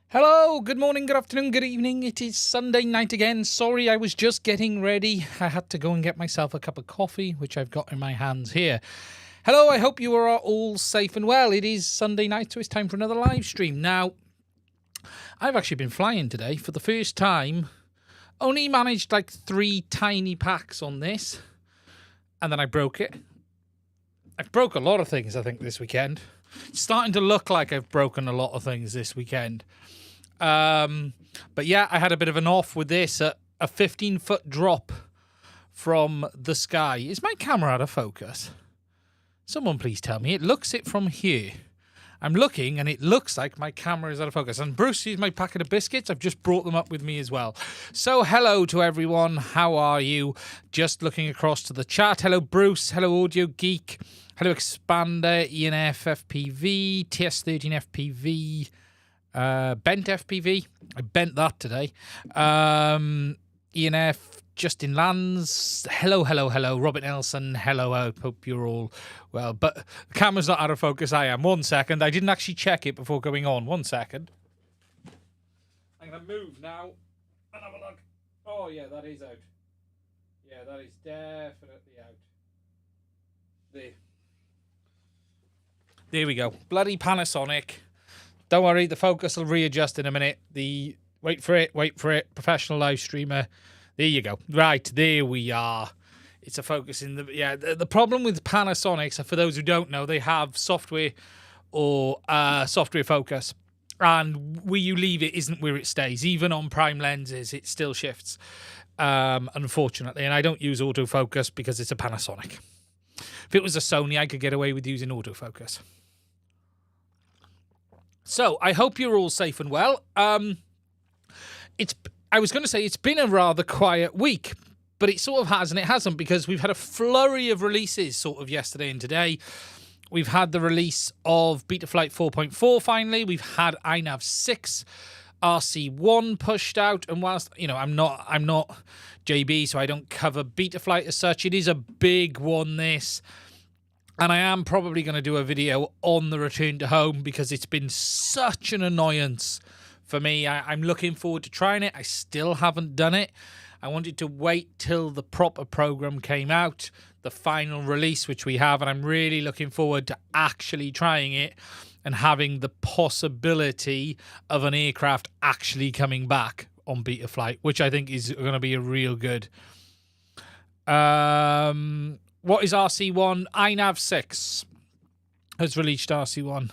Hello, good morning, good afternoon, good evening. It is Sunday night again. Sorry, I was just getting ready. I had to go and get myself a cup of coffee, which I've got in my hands here. Hello, I hope you are all safe and well. It is Sunday night, so it's time for another live stream. Now, I've actually been flying today for the first time. Only managed like 3 tiny packs on this, and then I broke it. I've broke a lot of things, I think, this weekend. It's starting to look like I've broken a lot of things this weekend. But yeah, I had a bit of an off with this, a 15-foot drop from the sky. Is my camera out of focus? Someone please tell me. It looks it from here. I'm looking and it looks like my camera is out of focus. And Bruce, here's my packet of biscuits. I've just brought them up with me as well. So hello to everyone. How are you? Just looking across to the chat. Hello Bruce. Hello Audio Geek. Hello Expander. Inav FPV. TS13 FPV. Bent FPV. I bent that today. ENF, Justin Lands. Hello, hello, hello. Robert Nelson. Hello. I hope you're all well. But the camera's not out of focus. I am. 1 second. I didn't actually check it before going on. 1 second. I'm going to move now and have a look. Oh, yeah, that is out. Yeah, that is definitely out. There we go. Bloody Panasonic. Don't worry, the focus will readjust in a minute. Wait for it, professional live streamer. There you go. Right, there we are. It's a focus in the... Yeah, the problem with Panasonics, for those who don't know, they have software or software focus. And where you leave it isn't where it stays. Even on prime lenses, it still shifts, unfortunately. And I don't use autofocus because it's a Panasonic. If it was a Sony, I could get away with using autofocus. So, I hope you're all safe and well. I was going to say it's been a rather quiet week, but it sort of has and it hasn't, because we've had a flurry of releases sort of yesterday and today. We've had the release of Betaflight 4.4 finally. We've had Inav 6, RC1 pushed out, and whilst I'm not JB, so I don't cover Betaflight as such, it is a big one, this. And I am probably going to do a video on the return to home because it's been such an annoyance for me. I'm looking forward to trying it. I still haven't done it. I wanted to wait till the proper program came out, the final release, which we have, and I'm really looking forward to actually trying it and having the possibility of an aircraft actually coming back on Betaflight, which I think is going to be a real good. What is RC1? Inav 6 has released RC1.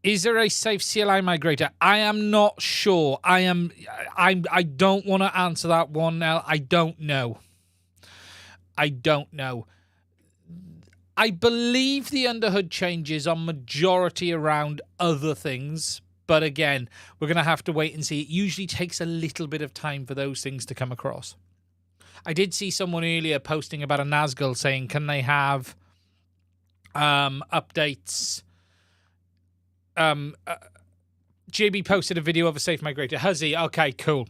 Is there a safe CLI migrator? I am not sure. I don't want to answer that one now. I don't know. I believe the underhood changes are majority around other things. But again, we're going to have to wait and see. It usually takes a little bit of time for those things to come across. I did see someone earlier posting about a Nazgul saying, can they have updates? JB posted a video of a safe migrator. Has he? Okay, cool.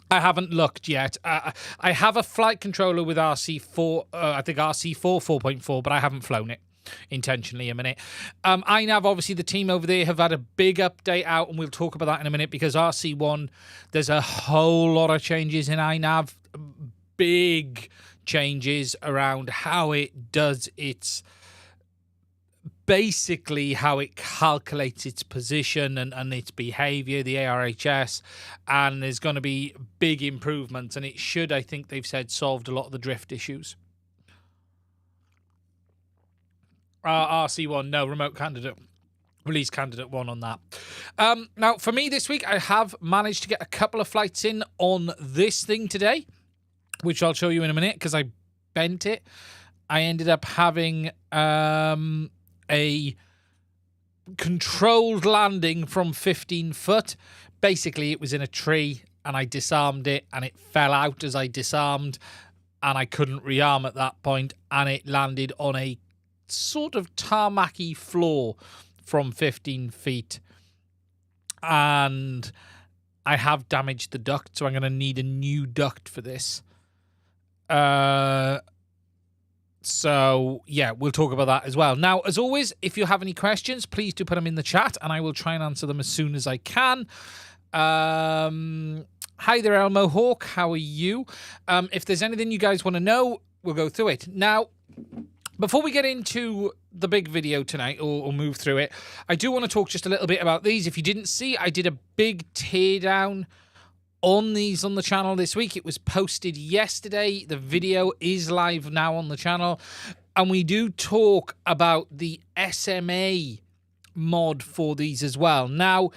I haven't looked yet. I have a flight controller with RC4, I think RC4 4.4, but I haven't flown it intentionally a minute. Inav, obviously the team over there have had a big update out, and we'll talk about that in a minute, because RC1, there's a whole lot of changes in Inav. Big changes around how it does its... basically how it calculates its position and its behavior, the ARHS, and there's going to be big improvements, and it should, I think they've said, solved a lot of the drift issues. RC1, no, remote candidate, release candidate 1 on that. Now, for me this week, I have managed to get a couple of flights in on this thing today, which I'll show you in a minute, because I bent it. I ended up having... a controlled landing from 15 foot. Basically, it was in a tree, and I disarmed it, and it fell out as I disarmed, and I couldn't rearm at that point, and it landed on a sort of tarmacy floor from 15 feet. And I have damaged the duct, so I'm going to need a new duct for this. So, yeah, we'll talk about that as well. Now, as always, if you have any questions, please do put them in the chat, and I will try and answer them as soon as I can. Hi there, Elmo Hawk. How are you? If there's anything you guys want to know, we'll go through it. Now, before we get into the big video tonight, or move through it, I do want to talk just a little bit about these. If you didn't see, I did a big teardown on these on the channel this week. It was posted yesterday. The video is live now on the channel, and we do talk about the SMA mod for these as well. Now,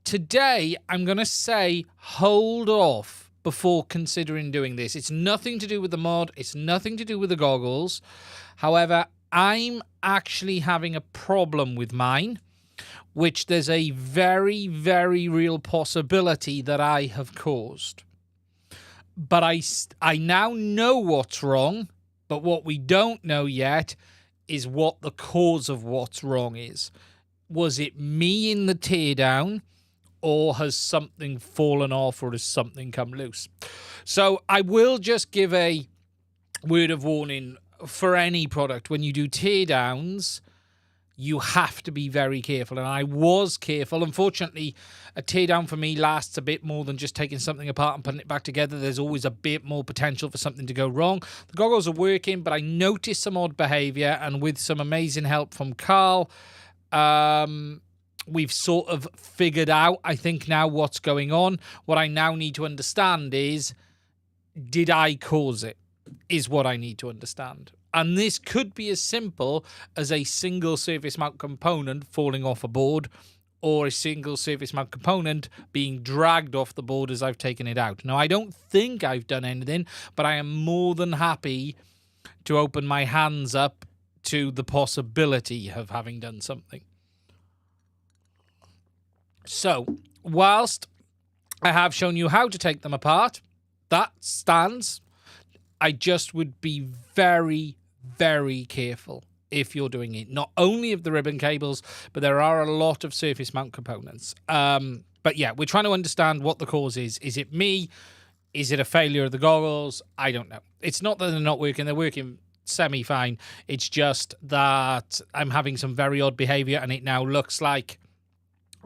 today I'm going to say hold off before considering doing this. It's nothing to do with the mod. It's nothing to do with the goggles. However, I'm actually having a problem with mine, which there's a very, very real possibility that I have caused. But I now know what's wrong, but what we don't know yet is what the cause of what's wrong is. Was it me in the teardown, or has something fallen off, or has something come loose? So I will just give a word of warning for any product. When you do teardowns, you have to be very careful, and I was careful. Unfortunately, a teardown for me lasts a bit more than just taking something apart and putting it back together. There's always a bit more potential for something to go wrong. The goggles are working, but I noticed some odd behavior, and with some amazing help from Carl, we've sort of figured out, I think, now what's going on. What I now need to understand is, did I cause it? Is what I need to understand. And this could be as simple as a single surface mount component falling off a board, or a single surface mount component being dragged off the board as I've taken it out. Now, I don't think I've done anything, but I am more than happy to open my hands up to the possibility of having done something. So, whilst I have shown you how to take them apart, that stands. I just would be very, very careful if you're doing it. Not only of the ribbon cables, but there are a lot of surface mount components. But yeah, we're trying to understand what the cause is. Is it me? Is it a failure of the goggles? I don't know. It's not that they're not working. They're working semi-fine. It's just that I'm having some very odd behavior, and it now looks like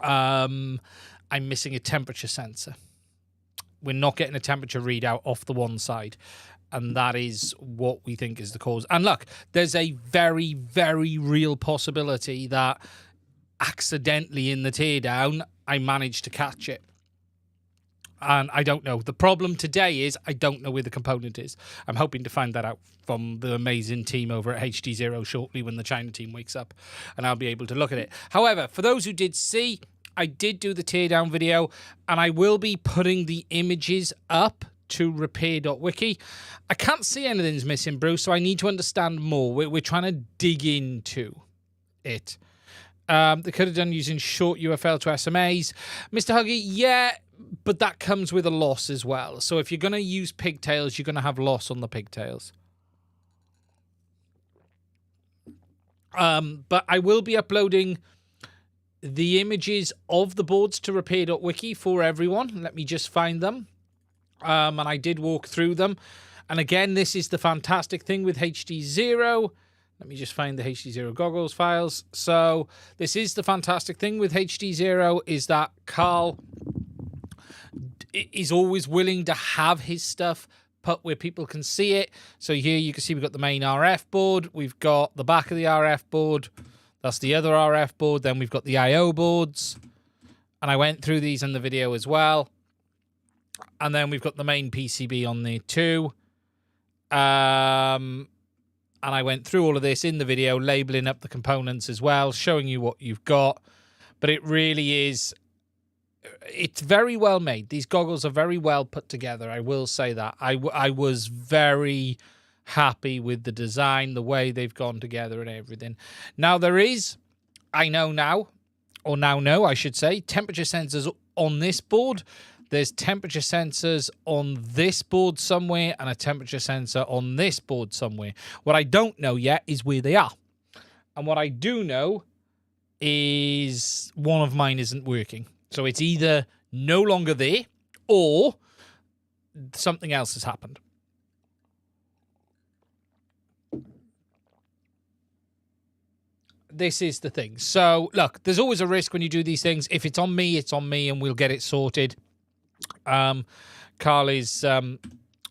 I'm missing a temperature sensor. We're not getting a temperature readout off the one side. And that is what we think is the cause. And look, there's a very, very real possibility that accidentally in the teardown, I managed to catch it. And I don't know. The problem today is I don't know where the component is. I'm hoping to find that out from the amazing team over at HDZero shortly when the China team wakes up, and I'll be able to look at it. However, for those who did see, I did do the teardown video, and I will be putting the images up to repair.wiki. I can't see anything's missing, Bruce, so I need to understand more. We're trying to dig into it. They could have done using short UFL to SMAs. Mr. Huggy, yeah, but that comes with a loss as well. So if you're going to use pigtails, you're going to have loss on the pigtails. But I will be uploading the images of the boards to repair.wiki for everyone. Let me just find them. And I did walk through them. And again, this is the fantastic thing with HDZero. Let me just find the HDZero Goggles files. So this is the fantastic thing with HDZero is that Carl is always willing to have his stuff put where people can see it. So here you can see we've got the main RF board. We've got the back of the RF board. That's the other RF board. Then we've got the IO boards. And I went through these in the video as well. And then we've got the main PCB on there too. And I went through all of this in the video, labeling up the components as well, showing you what you've got. But it really is, it's very well made. These goggles are very well put together. I will say that. I was very happy with the design, the way they've gone together and everything. Now there is, I know now, or now know, I should say, temperature sensors on this board. There's temperature sensors on this board somewhere and a temperature sensor on this board somewhere. What I don't know yet is where they are. And what I do know is one of mine isn't working. So it's either no longer there or something else has happened. This is the thing. So, look, there's always a risk when you do these things. If it's on me, and we'll get it sorted. Carl is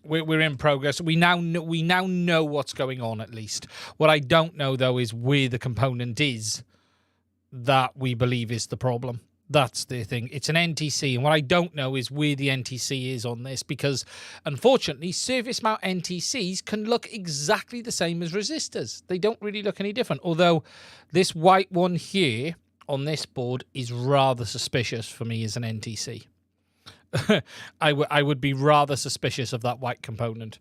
we're in progress. We now know what's going on, at least. What I don't know though is where the component is that we believe is the problem. That's the thing. It's an NTC, and what I don't know is where the NTC is on this, because unfortunately surface mount NTCs can look exactly the same as resistors. They don't really look any different, although this white one here on this board is rather suspicious for me as an NTC. I would be rather suspicious of that white component.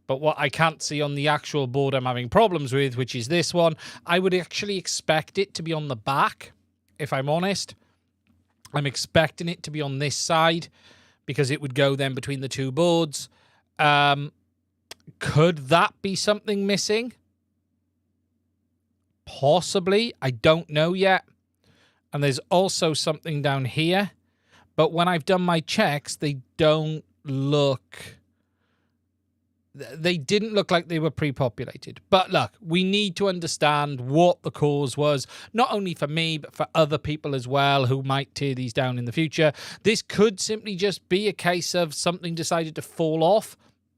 But what I can't see on the actual board I'm having problems with, which is this one, I would actually expect it to be on the back, if I'm honest. I'm expecting it to be on this side because it would go then between the two boards. Could that be something missing? Possibly. I don't know yet. And there's also something down here. But when I've done my checks, they don't look... They didn't look like they were pre-populated. But look, we need to understand what the cause was, not only for me, but for other people as well who might tear these down in the future. This could simply just be a case of something decided to fall off.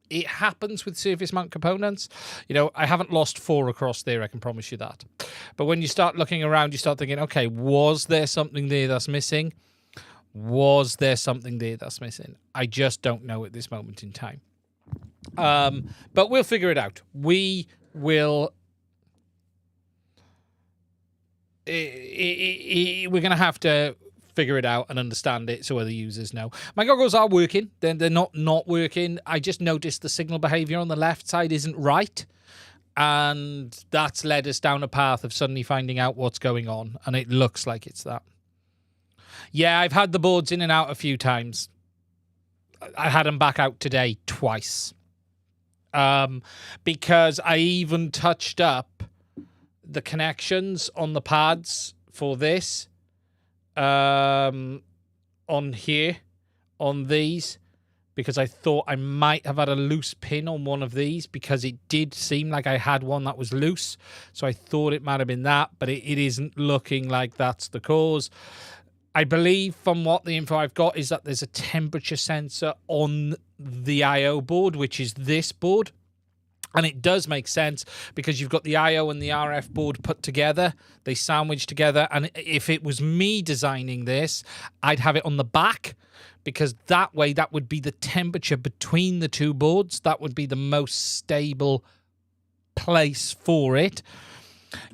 It happens with surface mount components. You know, I haven't lost 4 across there, I can promise you that. But when you start looking around, you start thinking, okay, was there something there that's missing? Was there something there that's missing? I just don't know at this moment in time. But we'll figure it out. We will. We're going to have to figure it out and understand it so other users know. My goggles are working. They're not working. I just noticed the signal behavior on the left side isn't right. And that's led us down a path of suddenly finding out what's going on. And it looks like it's that. Yeah, I've had the boards in and out a few times. I had them back out today twice. Because I even touched up the connections on the pads for this, on here, on these, because I thought I might have had a loose pin on one of these, because it did seem like I had one that was loose. So I thought it might have been that, but it isn't looking like that's the cause. I believe from what the info I've got is that there's a temperature sensor on the I/O board, which is this board. And it does make sense because you've got the I/O and the RF board put together. They sandwich together. And if it was me designing this, I'd have it on the back because that way that would be the temperature between the two boards. That would be the most stable place for it.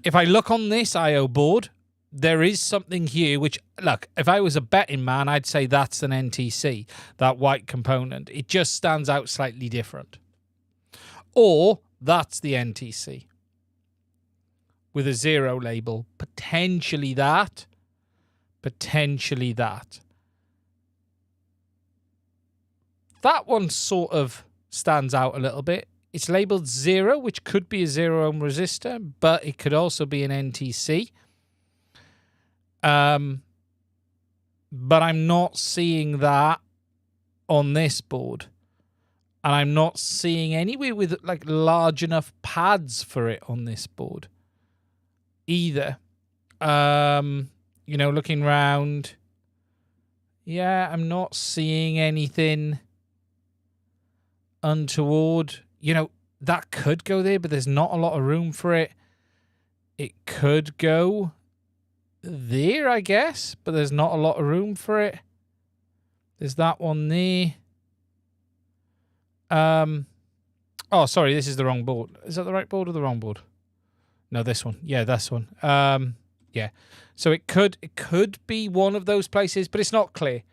If I look on this I/O board, there is something here which, look, if I was a betting man, I'd say that's an NTC, that white component. It just stands out slightly different. Or that's the NTC with a 0 label. Potentially that. Potentially that. That one sort of stands out a little bit. It's labeled 0, which could be a 0 ohm resistor, but it could also be an NTC. But I'm not seeing that on this board. And I'm not seeing anywhere with like large enough pads for it on this board either. You know, looking around. Yeah, I'm not seeing anything untoward. You know, that could go there, but there's not a lot of room for it. It could go there, I guess, but there's not a lot of room for it. There's that one there. Oh, sorry, this is the wrong board. Is that the right board or the wrong board? No, this one. Yeah, this one. Yeah. So it could be one of those places, but it's not clear.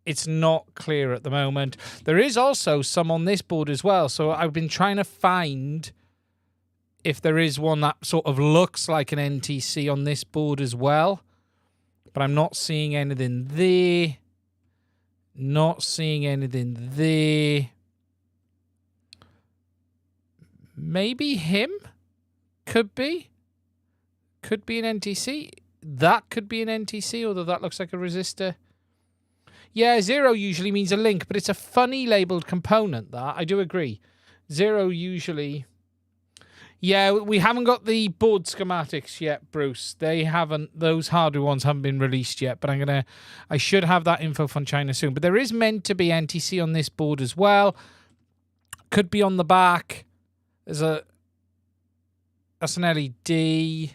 It's not clear at the moment. There is also some on this board as well. So I've been trying to find if there is one that sort of looks like an NTC on this board as well. But I'm not seeing anything there. Not seeing anything there. Maybe him? Could be. Could be an NTC. That could be an NTC, although that looks like a resistor. Yeah, 0 usually means a link, but it's a funny labeled component, that. I do agree. 0 usually... Yeah, we haven't got the board schematics yet, Bruce. They haven't... Those hardware ones haven't been released yet, but I should have that info from China soon. But there is meant to be NTC on this board as well. Could be on the back. There's a... That's an LED.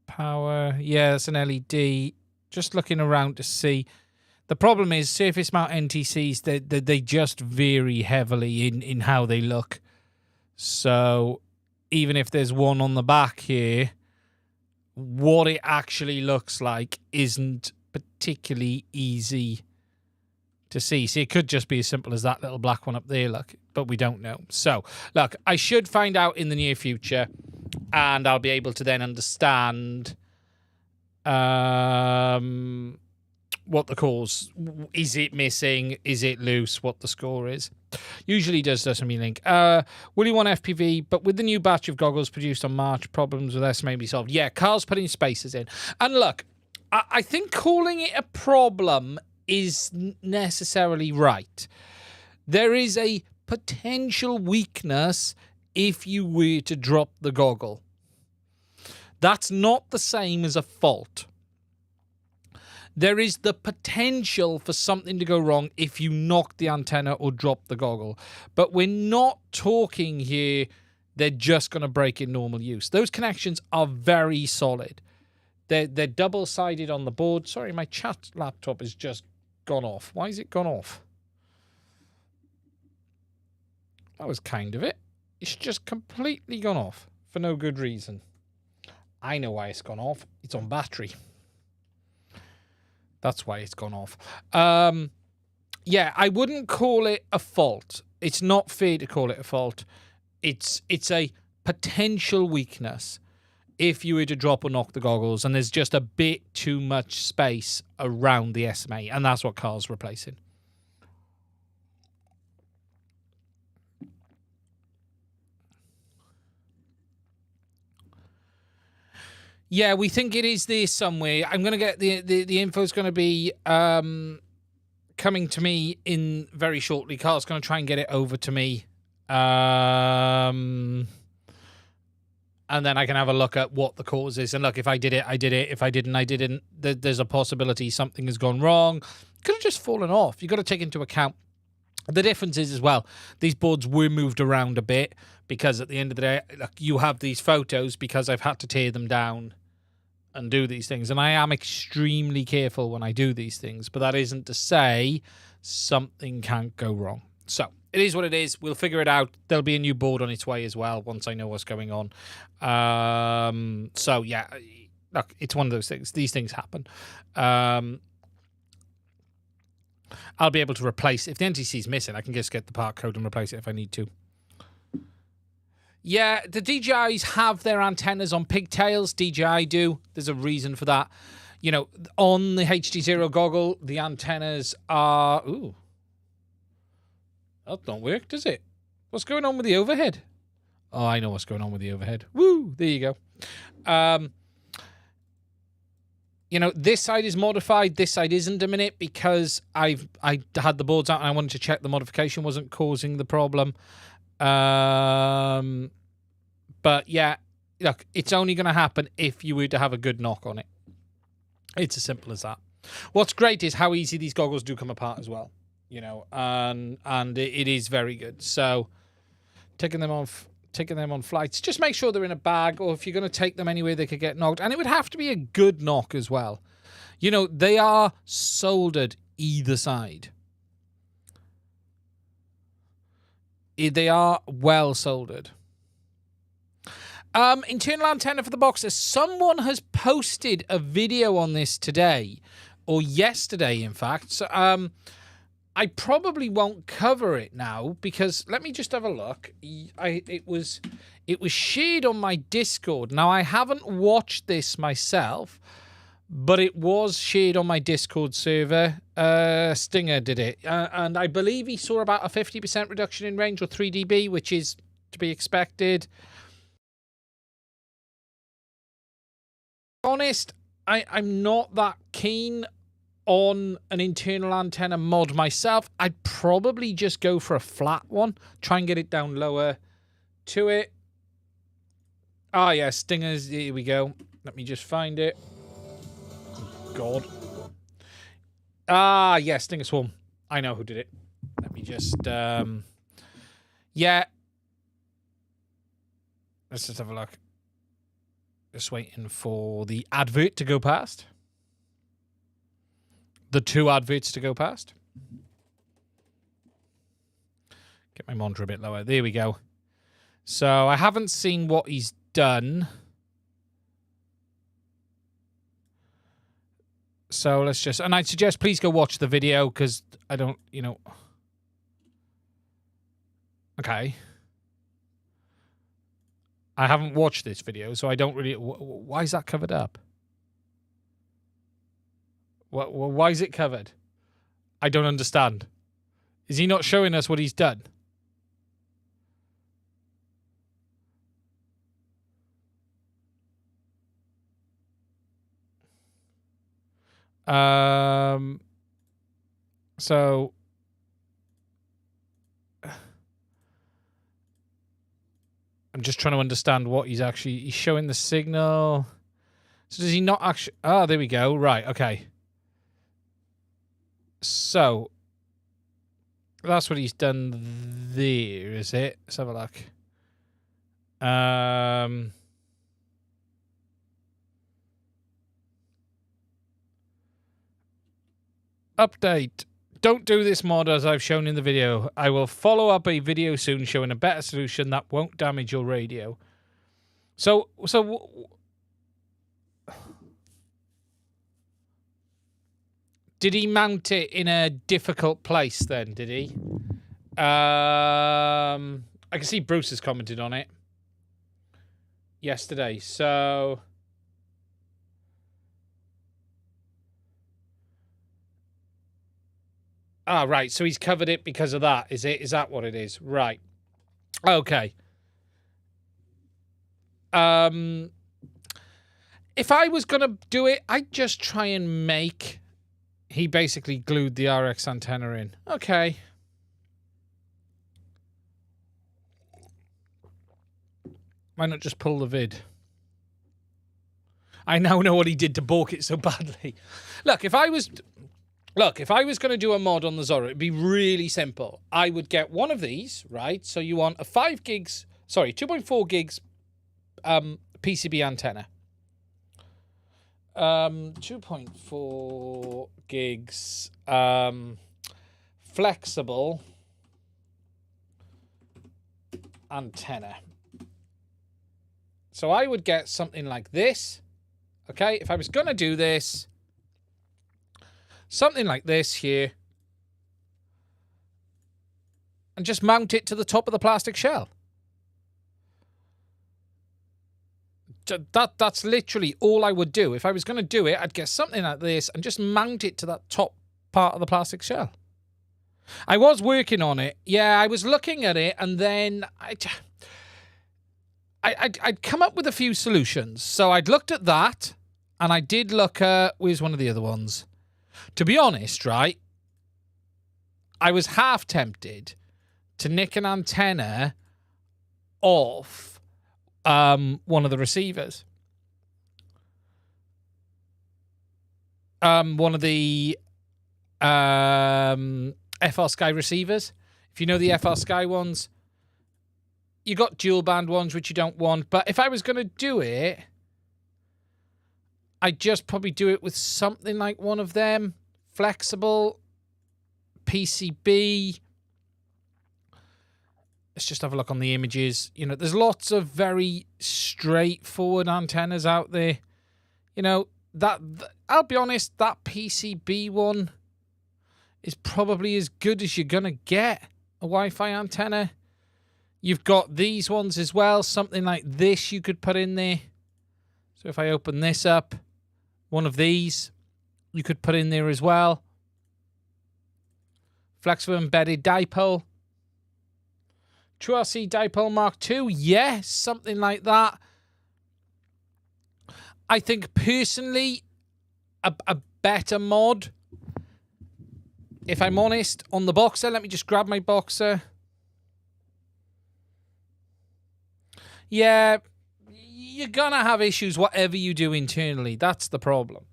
Power. Yeah, that's an LED. Just looking around to see. The problem is surface mount NTCs, they just vary heavily in how they look. So even if there's one on the back here, what it actually looks like isn't particularly easy to see. See, it could just be as simple as that little black one up there, look, but we don't know. So, look, I should find out in the near future, and I'll be able to then understand what the cause. Is it missing? Is it loose? What the score is? Usually does me link. Will you want FPV? But with the new batch of goggles produced on March, problems with S may be solved. Yeah, Carl's putting spacers in. And look, I think calling it a problem is necessarily right. There is a potential weakness if you were to drop the goggle. That's not the same as a fault. There is the potential for something to go wrong if you knock the antenna or drop the goggle. But we're not talking here they're just going to break in normal use. Those connections are very solid. They're double-sided on the board. Sorry, my chat laptop has just gone off. Why has it gone off? That was kind of it. It's just completely gone off for no good reason. I know why it's gone off. It's on battery. That's why it's gone off. Yeah, I wouldn't call it a fault. It's not fair to call it a fault. It's a potential weakness if you were to drop or knock the goggles, and there's just a bit too much space around the SMA, and that's what Carl's replacing. Yeah, we think it is there somewhere. I'm going to get the info's going to be coming to me in very shortly. Carl's going to try and get it over to me. and then I can have a look at what the cause is. And look, if I did it, I did it. If I didn't, I didn't. There's a possibility something has gone wrong. Could have just fallen off. You've got to take into account the difference is as well. These boards were moved around a bit because at the end of the day, look, you have these photos because I've had to tear them down and do these things. And I am extremely careful when I do these things, but that isn't to say something can't go wrong. So it is what it is. We'll figure it out. There'll be a new board on its way as well once I know what's going on. So yeah, look, it's one of those things. These things happen. I'll be able to replace, if the NTC is missing, I can just get the part code and replace it if I need to. Yeah, the DJIs have their antennas on pigtails. DJI do. There's a reason for that. You know, on the HDZero goggle, the antennas are... Ooh. That don't work, does it? What's going on with the overhead? Oh, I know what's going on with the overhead. Woo! There you go. You know, this side is modified. This side isn't a minute because I had the boards out and I wanted to check the modification wasn't causing the problem. But yeah, look, it's only going to happen if you were to have a good knock on it. It's as simple as that. What's great is how easy these goggles do come apart as well. You know, and it is very good. So taking them on flights, just make sure they're in a bag, or if you're going to take them anywhere, they could get knocked. And it would have to be a good knock as well. You know, they are soldered either side. They are well soldered. Internal antenna for the Boxer. Someone has posted a video on this today, or yesterday, in fact. So, I probably won't cover it now because let me just have a look. It was shared on my Discord. Now I haven't watched this myself, but it was shared on my Discord server. Stinger did it, and I believe he saw about a 50% reduction in range, or 3 dB, which is to be expected. Honest, I'm not that keen on an internal antenna mod myself. I'd probably just go for a flat one. Try and get it down lower to it. Ah, yeah, Stingers. Here we go. Let me just find it. Oh, God. Ah, yeah, Stinger Swarm. I know who did it. Let me just... yeah. Let's just have a look. Just waiting for the advert to go past. The 2 adverts to go past. Get my monitor a bit lower. There we go. So I haven't seen what he's done. So let's just... And I'd suggest please go watch the video because I don't, you know... Okay. I haven't watched this video, so I don't really... Why is that covered up? Why is it covered? I don't understand. Is he not showing us what he's done? So I'm just trying to understand what he's showing the signal. So does he not actually... Oh, there we go. Right, okay. So, that's what he's done there, is it? Let's have a look. Update. Don't do this mod as I've shown in the video. I will follow up a video soon showing a better solution that won't damage your radio. So did he mount it in a difficult place then, did he? I can see Bruce has commented on it yesterday, so... Ah, right, so he's covered it because of that, is it? Is that what it is? Right. Okay. If I was going to do it, I'd just try and make... He basically glued the RX antenna in. Okay. Why not just pull the vid? I now know what he did to balk it so badly. Look, if I was going to do a mod on the Zorro, it'd be really simple. I would get one of these, right? So you want a 2.4 gigs PCB antenna. 2.4 gigs flexible antenna. So I would get something like this. Okay, if I was going to do this, something like this here, and just mount it to the top of the plastic shell. That's literally all I would do. If I was going to do it, I'd get something like this and just mount it to that top part of the plastic shell. I was working on it. Yeah, I was looking at it, and then I'd come up with a few solutions. So I'd looked at that, and I did look at... Where's one of the other ones? To be honest, right, I was half tempted to nick an antenna off one of the receivers. One of the FR Sky receivers. If you know the FR Sky ones, you got dual band ones, which you don't want. But if I was going to do it, I'd just probably do it with something like one of them. Flexible PCB. Let's just have a look on the images. You know, there's lots of very straightforward antennas out there. You know, I'll be honest, that PCB one is probably as good as you're going to get a Wi-Fi antenna. You've got these ones as well. Something like this you could put in there. So if I open this up, one of these you could put in there as well. Flexible embedded dipole. True RC dipole Mark II. Yes, something like that. I think personally a better mod, if I'm honest, on the Boxer. Let me just grab my Boxer. Yeah, you're going to have issues whatever you do internally. That's the problem.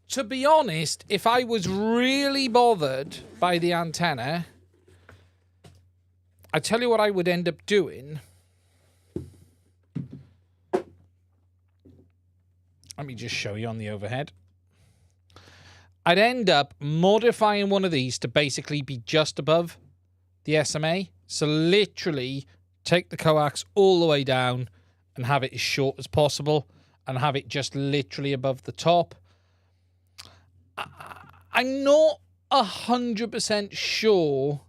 To be honest, if I was really bothered by the antenna, I tell you what I would end up doing. Let me just show you on the overhead. I'd end up modifying one of these to basically be just above the SMA. So literally take the coax all the way down and have it as short as possible and have it just literally above the top. I'm not 100% sure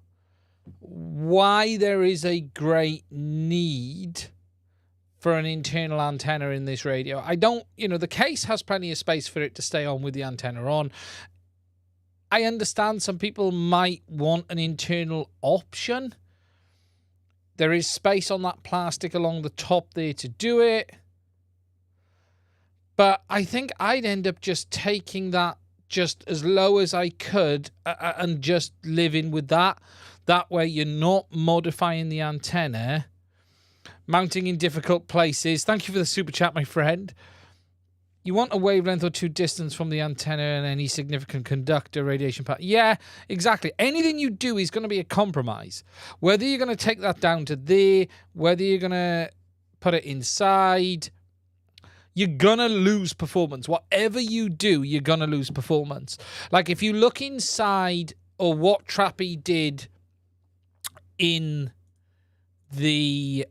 why there is a great need for an internal antenna in this radio. I don't, you know, the case has plenty of space for it to stay on with the antenna on. I understand some people might want an internal option. There is space on that plastic along the top there to do it. But I think I'd end up just taking that just as low as I could and just living with that. That way you're not modifying the antenna. Mounting in difficult places. Thank you for the super chat, my friend. You want a wavelength or two distance from the antenna and any significant conductor radiation path. Yeah, exactly. Anything you do is going to be a compromise. Whether you're going to take that down to there, whether you're going to put it inside, you're going to lose performance. Whatever you do, you're going to lose performance. Like if you look inside, or what Trappy did in the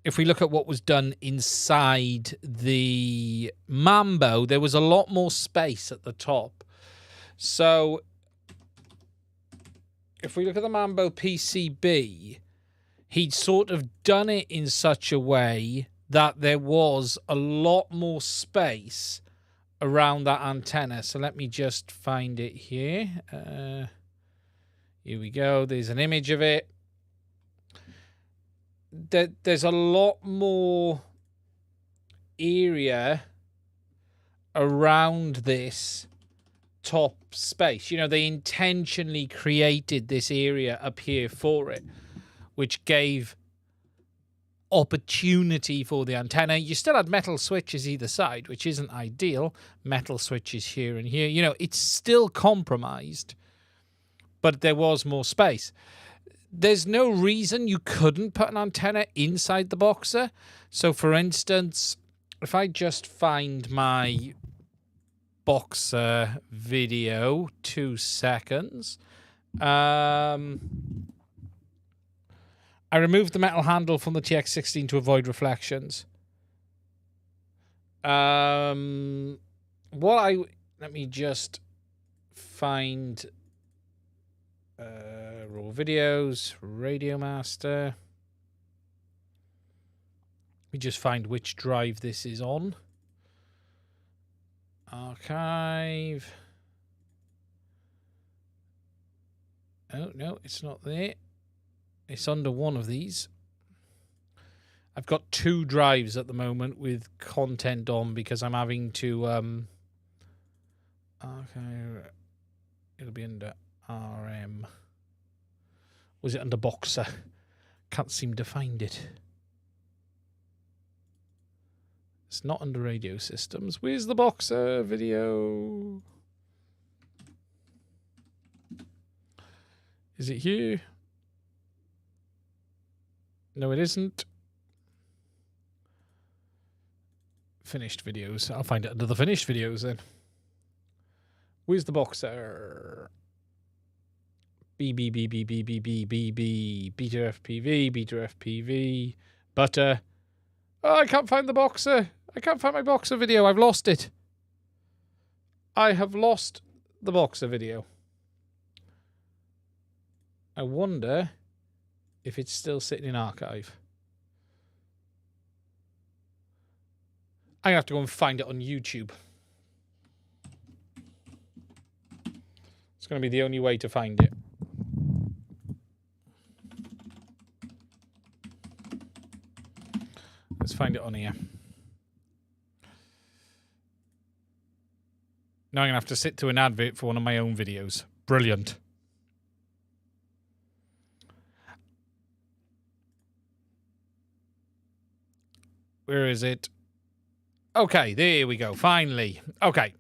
if we look at what was done inside the Mambo, there was a lot more space at the top. So if we look at the Mambo PCB, he'd sort of done it in such a way that there was a lot more space around that antenna. So let me just find it here. Here we go. There's an image of it. There's a lot more area around this top space. You know, they intentionally created this area up here for it, which gave opportunity for the antenna. You still had metal switches either side, which isn't ideal. Metal switches here and here. You know, it's still compromised, but there was more space. There's no reason you couldn't put an antenna inside the Boxer. So, for instance, if I just find my Boxer video, 2 seconds. I removed the metal handle from the TX16 to avoid reflections. Let me just find raw videos, Radio Master. Let me just find which drive this is on. Archive. Oh, no, it's not there. It's under one of these. I've got 2 drives at the moment with content on because I'm having to archive. It'll be under RM. Was it under Boxer? Can't seem to find it. It's not under radio systems. Where's the Boxer video? Is it here? No, it isn't. Finished videos. I'll find it under the finished videos then. Where's the Boxer? B, Beta FPV, Beta FPV, Butter. Oh, I can't find the Boxer. I can't find my Boxer video. I've lost it. I have lost the Boxer video. I wonder if it's still sitting in archive. I have to go and find it on YouTube. It's going to be the only way to find it. Let's find it on here. Now I'm going to have to sit to an advert for one of my own videos. Brilliant. Where is it? Okay, there we go. Finally. Okay.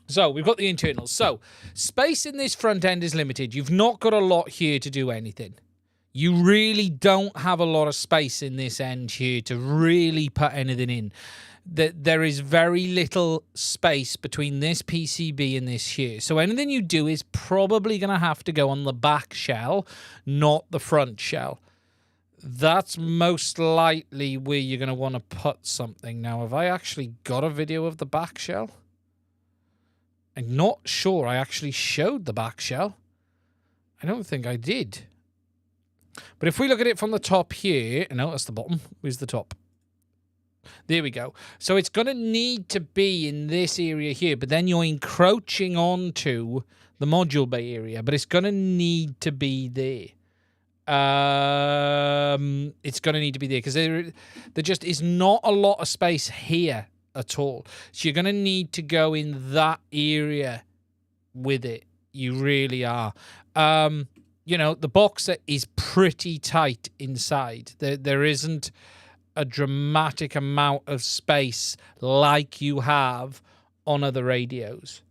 So we've got the internals. So space in this front end is limited. You've not got a lot here to do anything. You really don't have a lot of space in this end here to really put anything in. There is very little space between this PCB and this here. So anything you do is probably going to have to go on the back shell, not the front shell. That's most likely where you're going to want to put something. Now, have I actually got a video of the back shell? I'm not sure I actually showed the back shell. I don't think I did. But if we look at it from the top here, no, that's the bottom. Where's the top? There we go. So it's going to need to be in this area here, but then you're encroaching onto the module bay area, but it's going to need to be there. It's going to need to be there because there just is not a lot of space here at all. So you're going to need to go in that area with it. You really are. You know, the Boxer is pretty tight inside. There isn't a dramatic amount of space like you have on other radios.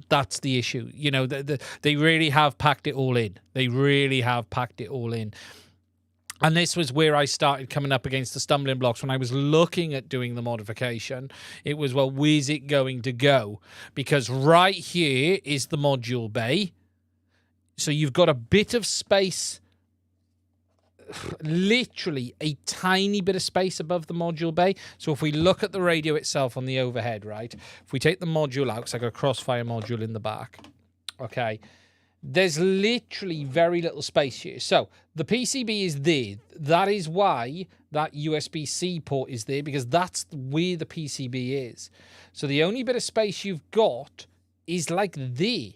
That's the issue. You know, they really have packed it all in. They really have packed it all in. And this was where I started coming up against the stumbling blocks when I was looking at doing the modification. It was, well, where's it going to go? Because right here is the module bay. So you've got a bit of space, literally a tiny bit of space above the module bay. So if we look at the radio itself on the overhead, right? If we take the module out, because I've got a crossfire module in the back, okay, there's literally very little space here. So the PCB is there. That is why that USB-C port is there, because that's where the PCB is. So the only bit of space you've got is like there.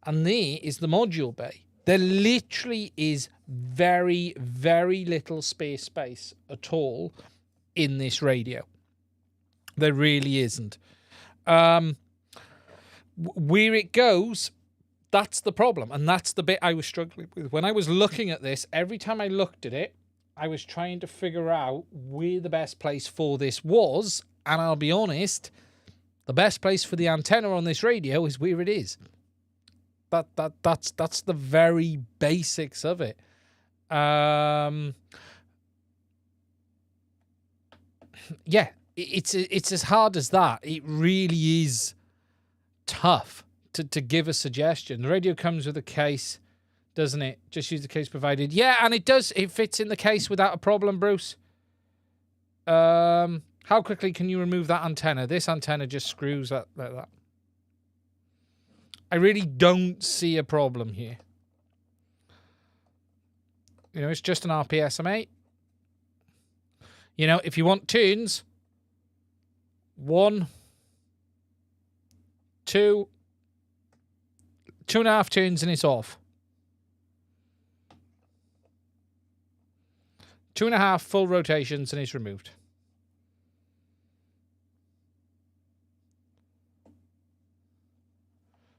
And there is the module bay. There literally is very, very little spare space at all in this radio. There really isn't. Where it goes, that's the problem. And that's the bit I was struggling with. When I was looking at this, every time I looked at it, I was trying to figure out where the best place for this was. And I'll be honest, the best place for the antenna on this radio is where it is. That's the very basics of it. Yeah, it's as hard as that. It really is tough to give a suggestion. The radio comes with a case, doesn't it? Just use the case provided. Yeah, and it does. It fits in the case without a problem, Bruce. How quickly can you remove that antenna? This antenna just screws up like that. I really don't see a problem here. You know, it's just an RPSMA. You know, if you want tunes, 1, 2, 2.5 tunes and it's off. 2.5 full rotations and it's removed.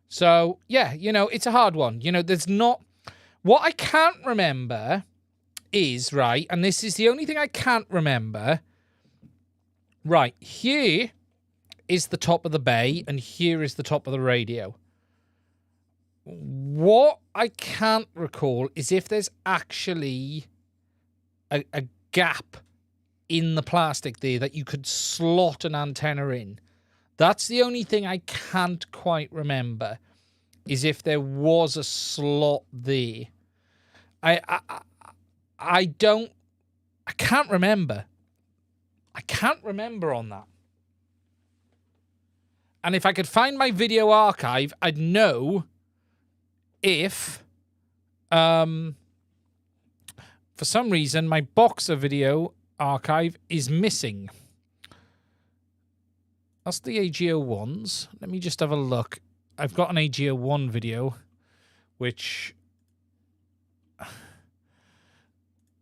So, yeah, you know, it's a hard one. You know, there's not... What I can't remember is, right, and this is the only thing I can't remember. Right, here is the top of the bay and here is the top of the radio. What I can't recall is if there's actually a gap in the plastic there that you could slot an antenna in. That's the only thing I can't quite remember, is if there was a slot there. I can't remember. I can't remember on that. And if I could find my video archive, I'd know if, for some reason, my Boxer video archive is missing. That's the AGO1s. Let me just have a look. I've got an AGO1 video, which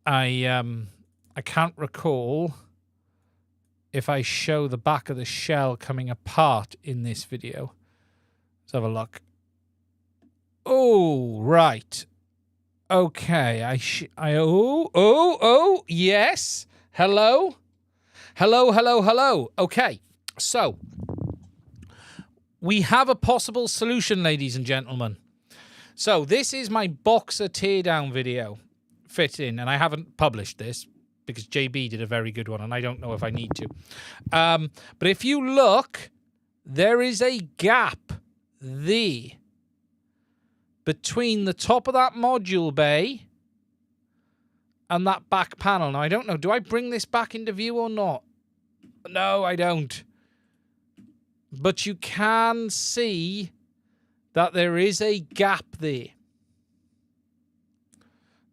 I can't recall if I show the back of the shell coming apart in this video. Let's have a look. Oh, right. Okay. Yes. Hello. Okay. So, we have a possible solution, ladies and gentlemen. So, this is my Boxer teardown video fit in, and I haven't published this because JB did a very good one, and I don't know if I need to. But if you look, there is a gap there between the top of that module bay and that back panel. Now, I don't know. Do I bring this back into view or not? No, I don't. But you can see that there is a gap there.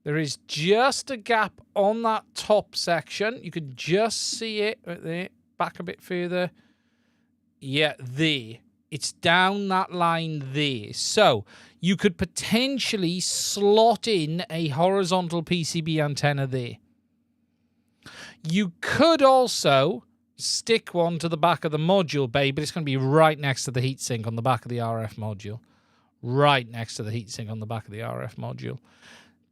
There is just a gap on that top section. You can just see it right there. Back a bit further. Yeah, there. It's down that line there. So you could potentially slot in a horizontal PCB antenna there. You could also stick one to the back of the module bay, but it's going to be right next to the heatsink on the back of the RF module. Right next to the heatsink on the back of the RF module.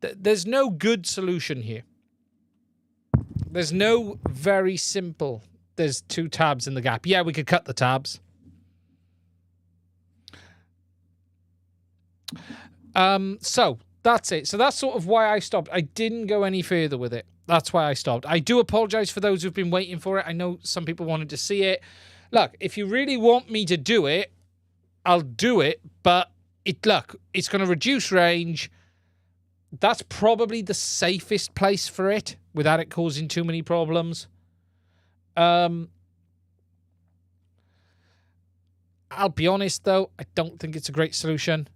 There's no good solution here. There's no very simple. There's 2 tabs in the gap. Yeah, we could cut the tabs. So that's it. So that's sort of why I stopped. I didn't go any further with it. That's why I stopped. I do apologize for those who've been waiting for it. I know some people wanted to see it. Look, if you really want me to do it, I'll do it. But it's going to reduce range. That's probably the safest place for it without it causing too many problems. I'll be honest, though. I don't think it's a great solution.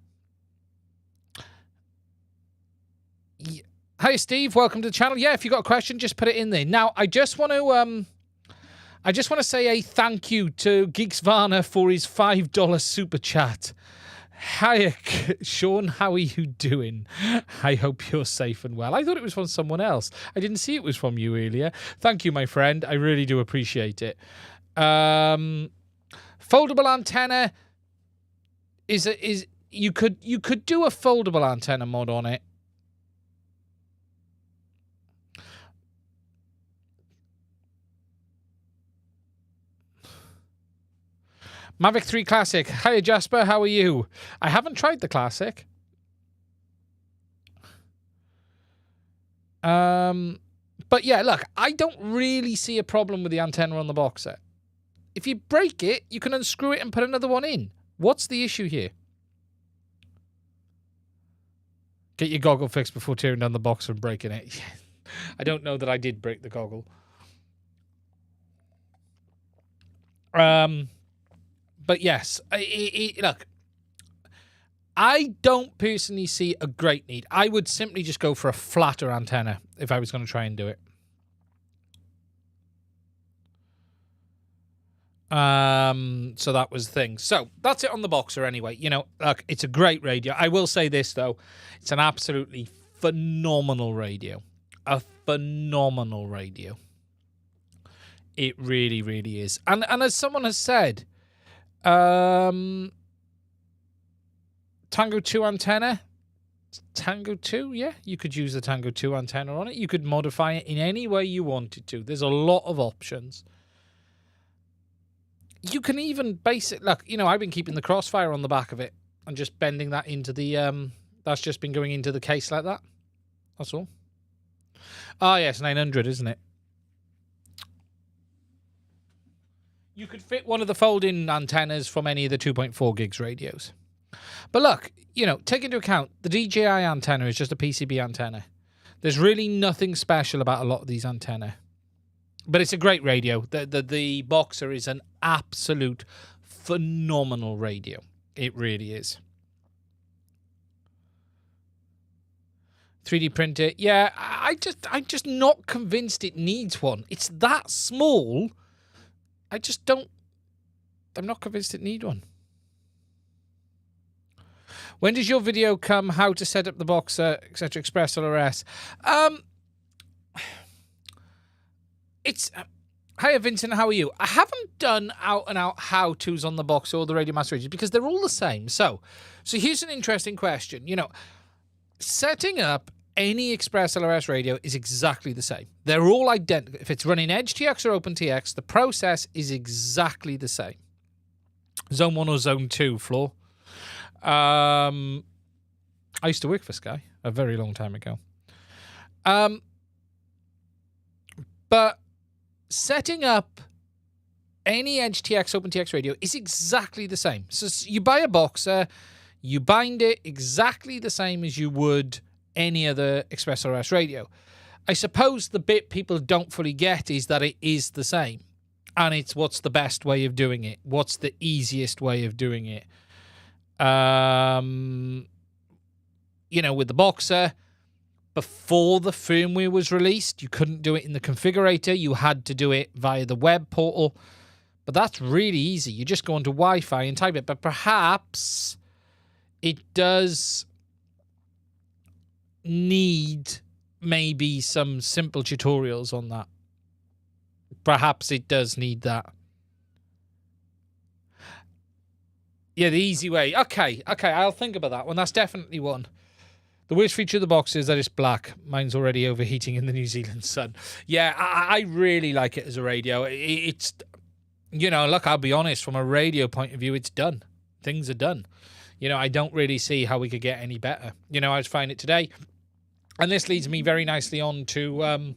Hi, Steve. Welcome to the channel. Yeah, if you've got a question, just put it in there. Now, I just want to say a thank you to Geeksvana for his $5 super chat. Hi, Sean. How are you doing? I hope you're safe and well. I thought it was from someone else. I didn't see it was from you earlier. Thank you, my friend. I really do appreciate it. Foldable antenna. is you could do a foldable antenna mod on it. Mavic 3 Classic. Hiya, Jasper. How are you? I haven't tried the Classic. But yeah, look, I don't really see a problem with the antenna on the Boxer. If you break it, you can unscrew it and put another one in. What's the issue here? Get your goggle fixed before tearing down the Boxer and breaking it. I don't know that I did break the goggle. But yes, look, I don't personally see a great need. I would simply just go for a flatter antenna if I was going to try and do it. So that was the thing. So that's it on the Boxer anyway. You know, look, it's a great radio. I will say this, though. It's an absolutely phenomenal radio. A phenomenal radio. It really, really is. And as someone has said, Tango 2 antenna. Tango 2, yeah. You could use the Tango 2 antenna on it. You could modify it in any way you wanted to. There's a lot of options. You can even base it. Look, you know, I've been keeping the crossfire on the back of it and just bending that into the, that's just been going into the case like that. That's all. Oh, yes, 900, isn't it? You could fit one of the fold-in antennas from any of the 2.4 gigs radios. But look, you know, take into account the DJI antenna is just a PCB antenna. There's really nothing special about a lot of these antennae. But it's a great radio. The Boxer is an absolute phenomenal radio. It really is. 3D printer. Yeah, I'm just not convinced it needs one. It's that small. I'm not convinced it needs one. When does your video come? How to set up the Boxer, etc. Express ELRS? Hiya, Vincent. How are you? I haven't done out-and-out how-tos on the Boxer or the Radio Master Radios because they're all the same. So here's an interesting question. You know, setting up any Express ELRS radio is exactly the same. They're all identical. If it's running EdgeTX or OpenTX, the process is exactly the same. Zone 1 or Zone 2, Floor. I used to work for Sky a very long time ago. But setting up any EdgeTX, OpenTX radio is exactly the same. So you buy a Boxer, you bind it exactly the same as you would any other Express ELRS radio. I suppose the bit people don't fully get is that it is the same. And it's what's the best way of doing it? What's the easiest way of doing it? You know, with the Boxer, before the firmware was released, you couldn't do it in the configurator. You had to do it via the web portal. But that's really easy. You just go onto Wi-Fi and type it. But perhaps it does need maybe some simple tutorials on that. Perhaps it does need that. Yeah, the easy way. Okay, I'll think about that one. That's definitely one. The worst feature of the Boxer is that it's black. Mine's already overheating in the New Zealand sun. Yeah, I really like it as a radio. It's, you know, look, I'll be honest, from a radio point of view, it's done. Things are done. You know, I don't really see how we could get any better. You know, I was flying it today. And this leads me very nicely on to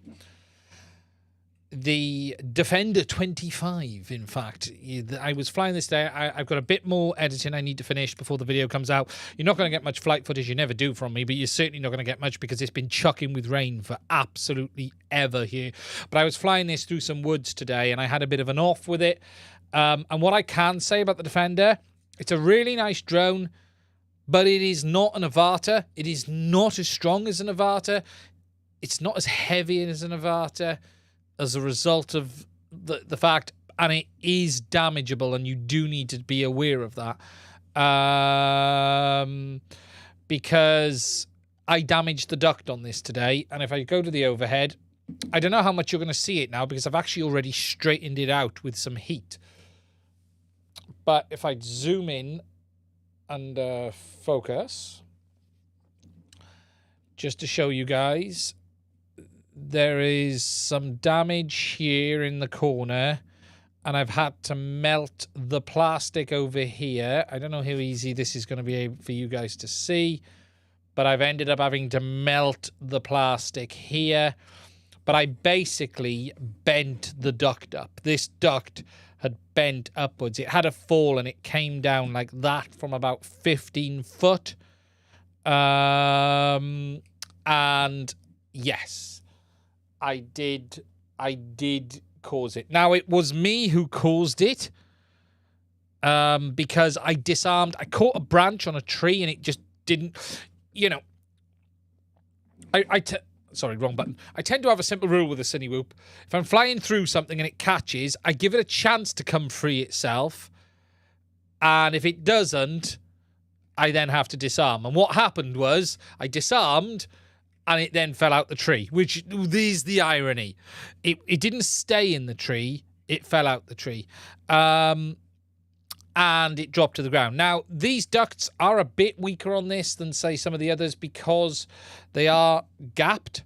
the Defender 25, in fact. I was flying this day. I've got a bit more editing I need to finish before the video comes out. You're not going to get much flight footage. You never do from me, but you're certainly not going to get much because it's been chucking with rain for absolutely ever here. But I was flying this through some woods today, and I had a bit of an off with it. And what I can say about the Defender, it's a really nice drone, but it is not an Avata. It is not as strong as an Avata. It's not as heavy as an Avata as a result of the fact, and it is damageable, and you do need to be aware of that. Because I damaged the duct on this today, and if I go to the overhead, I don't know how much you're going to see it now because I've actually already straightened it out with some heat. But if I zoom in, and focus. Just to show you guys, there is some damage here in the corner, and I've had to melt the plastic over here. I don't know how easy this is going to be for you guys to see, but I've ended up having to melt the plastic here. But I basically bent the duct up. This duct had bent upwards. It had a fall, and it came down like that from about 15 foot. And yes, I did cause it. Now, it was me who caused it, because I caught a branch on a tree, and it just didn't, you know, sorry, wrong button. I tend to have a simple rule with a Cine Whoop. If I'm flying through something and it catches, I give it a chance to come free itself. And if it doesn't, I then have to disarm. And what happened was I disarmed, and it then fell out the tree, which is the irony. It didn't stay in the tree. It fell out the tree. And it dropped to the ground. Now, these ducts are a bit weaker on this than, say, some of the others because they are gapped.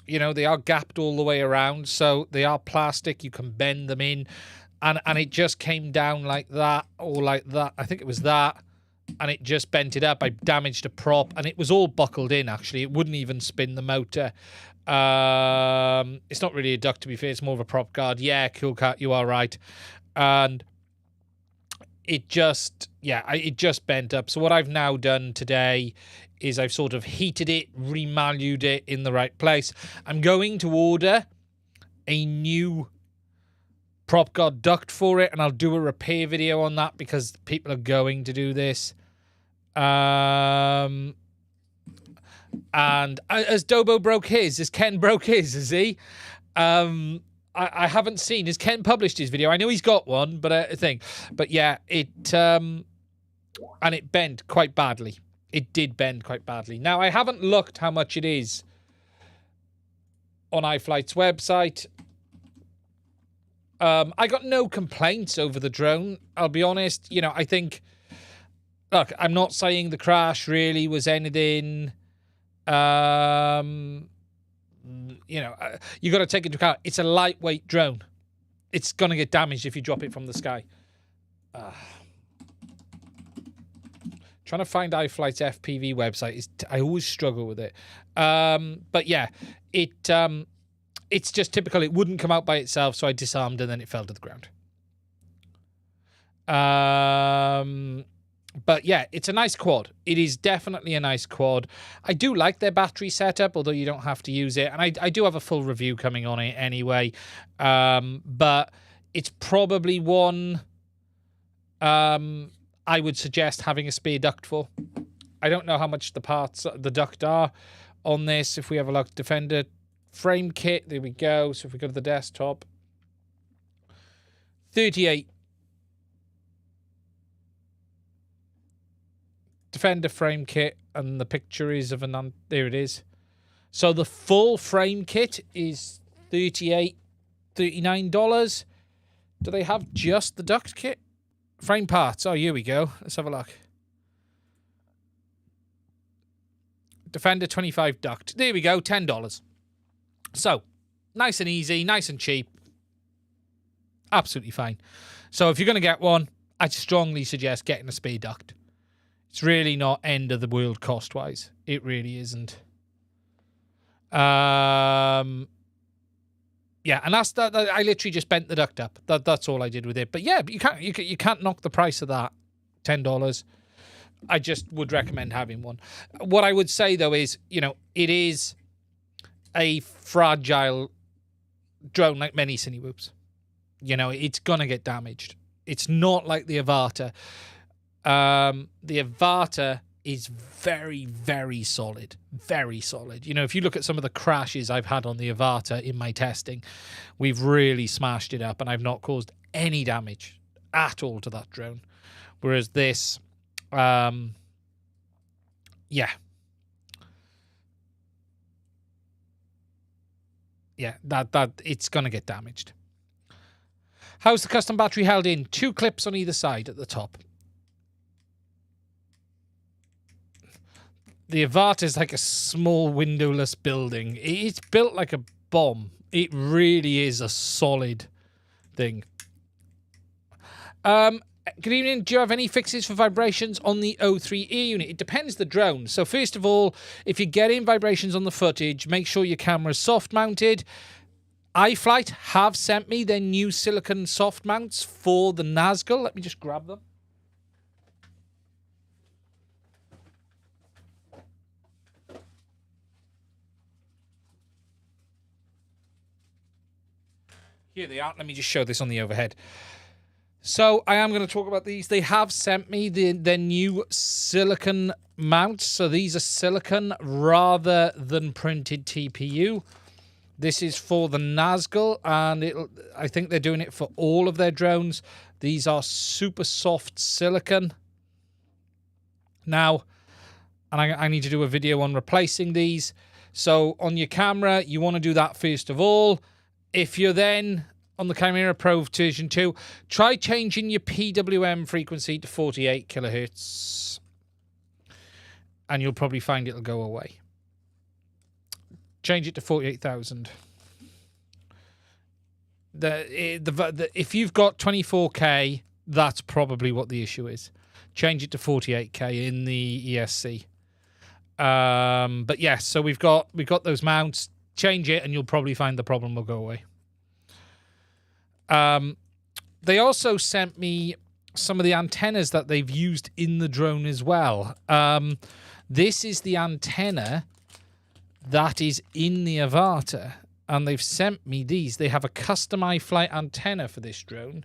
You know, they are gapped all the way around, so they are plastic. You can bend them in. And it just came down like that, or like that. I think it was that. And it just bent it up. I damaged a prop, and it was all buckled in, actually. It wouldn't even spin the motor. It's not really a duct, to be fair. It's more of a prop guard. Yeah, cool cat, you are right. And it just bent up. So what I've now done today is I've sort of heated it, remalued it in the right place. I'm going to order a new prop guard duct for it, and I'll do a repair video on that because people are going to do this. And as Dobo broke his, as Ken broke his, is he? I haven't seen. Has Ken published his video? I know he's got one, but a thing. But yeah, and it bent quite badly. It did bend quite badly. Now, I haven't looked how much it is on iFlight's website. I got no complaints over the drone. I'll be honest. You know, I think, look, I'm not saying the crash really was anything, you know, you got to take into account, it's a lightweight drone. It's going to get damaged if you drop it from the sky. Trying to find iFlight's FPV website, I always struggle with it. But yeah, it's just typical. It wouldn't come out by itself, so I disarmed and then it fell to the ground. But yeah, it's a nice quad. It is definitely a nice quad. I do like their battery setup, although you don't have to use it. And I do have a full review coming on it anyway. But it's probably one I would suggest having a spare duct for. I don't know how much the duct are on this. If we have a look, Defender frame kit, there we go. So if we go to the desktop, 38 Defender frame kit, and the picture is of there it is. So the full frame kit is $39. Do they have just the duct kit? Frame parts. Oh, here we go. Let's have a look. Defender 25 duct. There we go, $10. So, nice and easy, nice and cheap. Absolutely fine. So if you're going to get one, I'd strongly suggest getting a spare duct. It's really not end of the world cost-wise. It really isn't. Yeah, and that's that. I literally just bent the duct up. That's all I did with it. But yeah, you can't knock the price of that. $10. I just would recommend having one. What I would say though is, you know, it is a fragile drone like many Cine Whoops. You know, it's gonna get damaged. It's not like the Avata. The Avata is very, very solid. Very solid. You know, if you look at some of the crashes I've had on the Avata in my testing, we've really smashed it up and I've not caused any damage at all to that drone. Whereas this, yeah. Yeah, that it's going to get damaged. How's the custom battery held in? 2 clips on either side at the top. The Avata is like a small windowless building. It's built like a bomb. It really is a solid thing. Good evening. Do you have any fixes for vibrations on the O3 ear unit? It depends the drone. So first of all, if you're getting vibrations on the footage, make sure your camera is soft mounted. iFlight have sent me their new silicone soft mounts for the Nazgul. Let me just grab them. Here they are. Let me just show this on the overhead. So I am going to talk about these. They have sent me their new silicone mounts. So these are silicone rather than printed TPU. This is for the Nazgul, and I think they're doing it for all of their drones. These are super soft silicone. Now, and I need to do a video on replacing these. So on your camera, you want to do that first of all. If you're then on the Chimera Pro version 2, try changing your PWM frequency to 48 kilohertz. And you'll probably find it'll go away. Change it to 48,000. If you've got 24K, that's probably what the issue is. Change it to 48K in the ESC. But yes, so we've got those mounts. Change it, and you'll probably find the problem will go away. They also sent me some of the antennas that they've used in the drone as well. This is the antenna that is in the Avata, and they've sent me these. They have a custom iFlight antenna for this drone,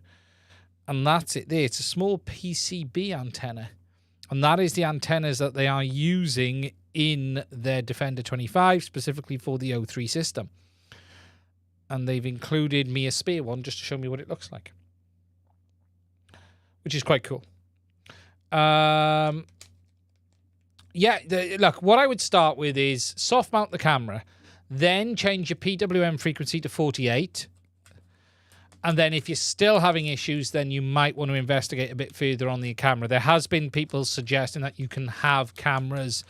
and that's it there. It's a small PCB antenna, and that is the antennas that they are using in their Defender 25, specifically for the O3 system. And they've included me a spare one just to show me what it looks like, which is quite cool. Yeah, look, what I would start with is soft mount the camera, then change your PWM frequency to 48. And then if you're still having issues, then you might want to investigate a bit further on the camera. There has been people suggesting that you can have cameras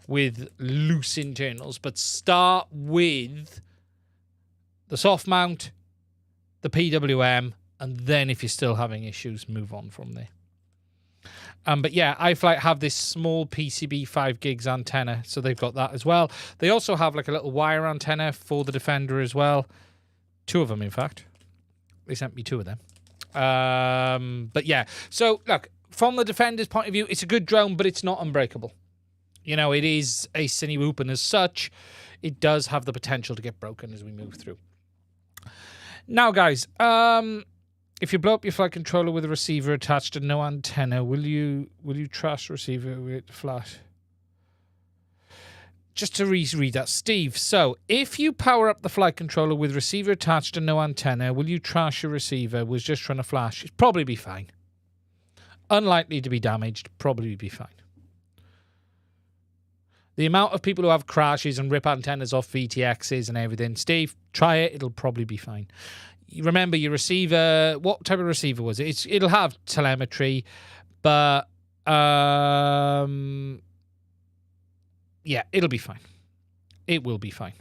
with loose internals, but start with the soft mount, the PWM, and then if you're still having issues, move on from there. But yeah, iFlight have this small PCB 5 gigs antenna, so they've got that as well. They also have like a little wire antenna for the Defender as well. 2 of them, in fact. They sent me 2 of them. But yeah, so look, from the Defender's point of view, it's a good drone, but it's not unbreakable. You know, it is a cine whoop, and as such, it does have the potential to get broken as we move through. Now, guys, if you blow up your flight controller with a receiver attached and no antenna, will you trash the receiver with flash? Just to reread that, Steve. So, if you power up the flight controller with receiver attached and no antenna, will you trash your receiver? Was just trying to flash. It'd probably be fine. Unlikely to be damaged. Probably be fine. The amount of people who have crashes and rip antennas off VTXs and everything, Steve, try it. It'll probably be fine. Remember, your receiver, what type of receiver was it? It'll have telemetry, but yeah, it'll be fine. It will be fine.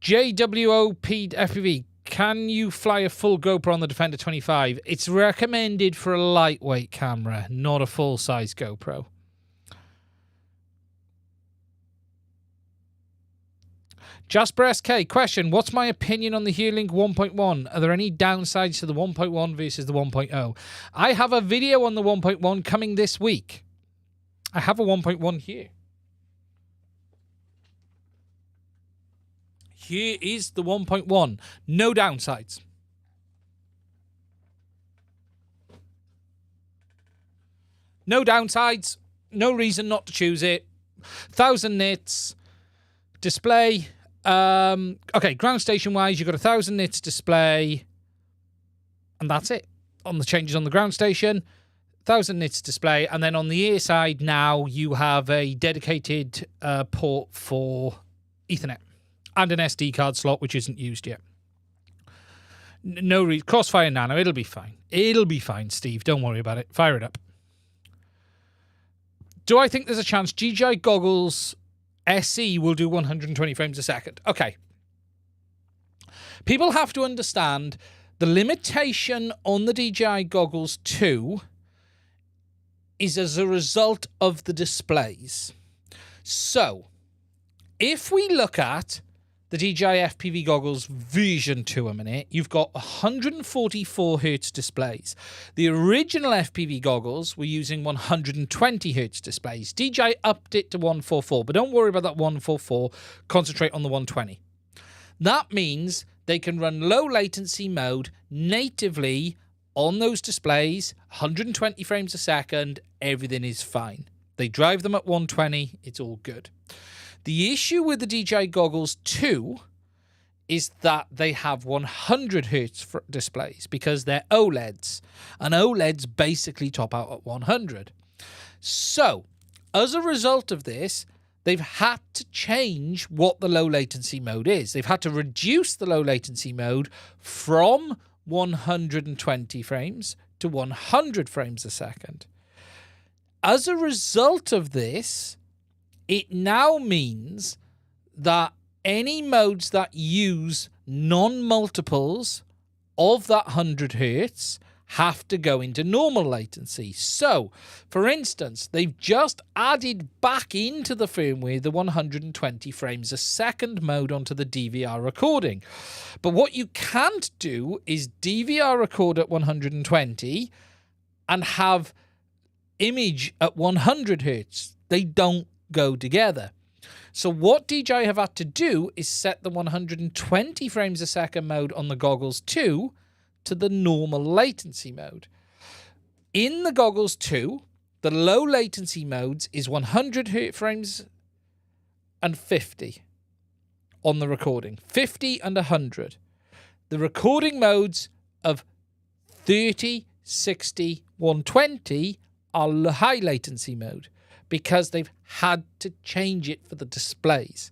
JWOP FPV, can you fly a full GoPro on the Defender 25? It's recommended for a lightweight camera, not a full-size GoPro. Jasper SK, question, what's my opinion on the Hearlink 1.1? Are there any downsides to the 1.1 versus the 1.0? I have a video on the 1.1 coming this week. I have a 1.1 here. Here is the 1.1. No downsides. No downsides. No reason not to choose it. 1000 nits. Display. Okay, ground station wise, you've got 1000 nits display, and that's it. On the changes on the ground station, 1000 nits display, and then on the air side now you have a dedicated port for Ethernet and an SD card slot which isn't used yet. No Crossfire Nano, it'll be fine. It'll be fine, Steve. Don't worry about it. Fire it up. Do I think there's a chance DJI Goggles SE will do 120 frames a second? Okay. People have to understand the limitation on the DJI Goggles 2 is as a result of the displays. So, if we look at the DJI FPV Goggles version 2 a minute, you've got 144 Hz displays. The original FPV goggles were using 120 Hz displays. DJI upped it to 144, but don't worry about that 144. Concentrate on the 120. That means they can run low latency mode natively on those displays, 120 frames a second, everything is fine. They drive them at 120, it's all good. The issue with the DJI Goggles 2 is that they have 100 Hz displays because they're OLEDs, and OLEDs basically top out at 100. So, as a result of this, they've had to change what the low latency mode is. They've had to reduce the low latency mode from 120 frames to 100 frames a second. As a result of this, it now means that any modes that use non-multiples of that 100 Hz have to go into normal latency. So, for instance, they've just added back into the firmware the 120 frames a second mode onto the DVR recording. But what you can't do is DVR record at 120 and have image at 100 Hz. They don't go together. So what DJI have had to do is set the 120 frames a second mode on the Goggles 2 to the normal latency mode. In the Goggles 2, the low latency modes is 100 frames and 50 on the recording. 50 and 100. The recording modes of 30, 60, 120 are the high latency mode, because they've had to change it for the displays.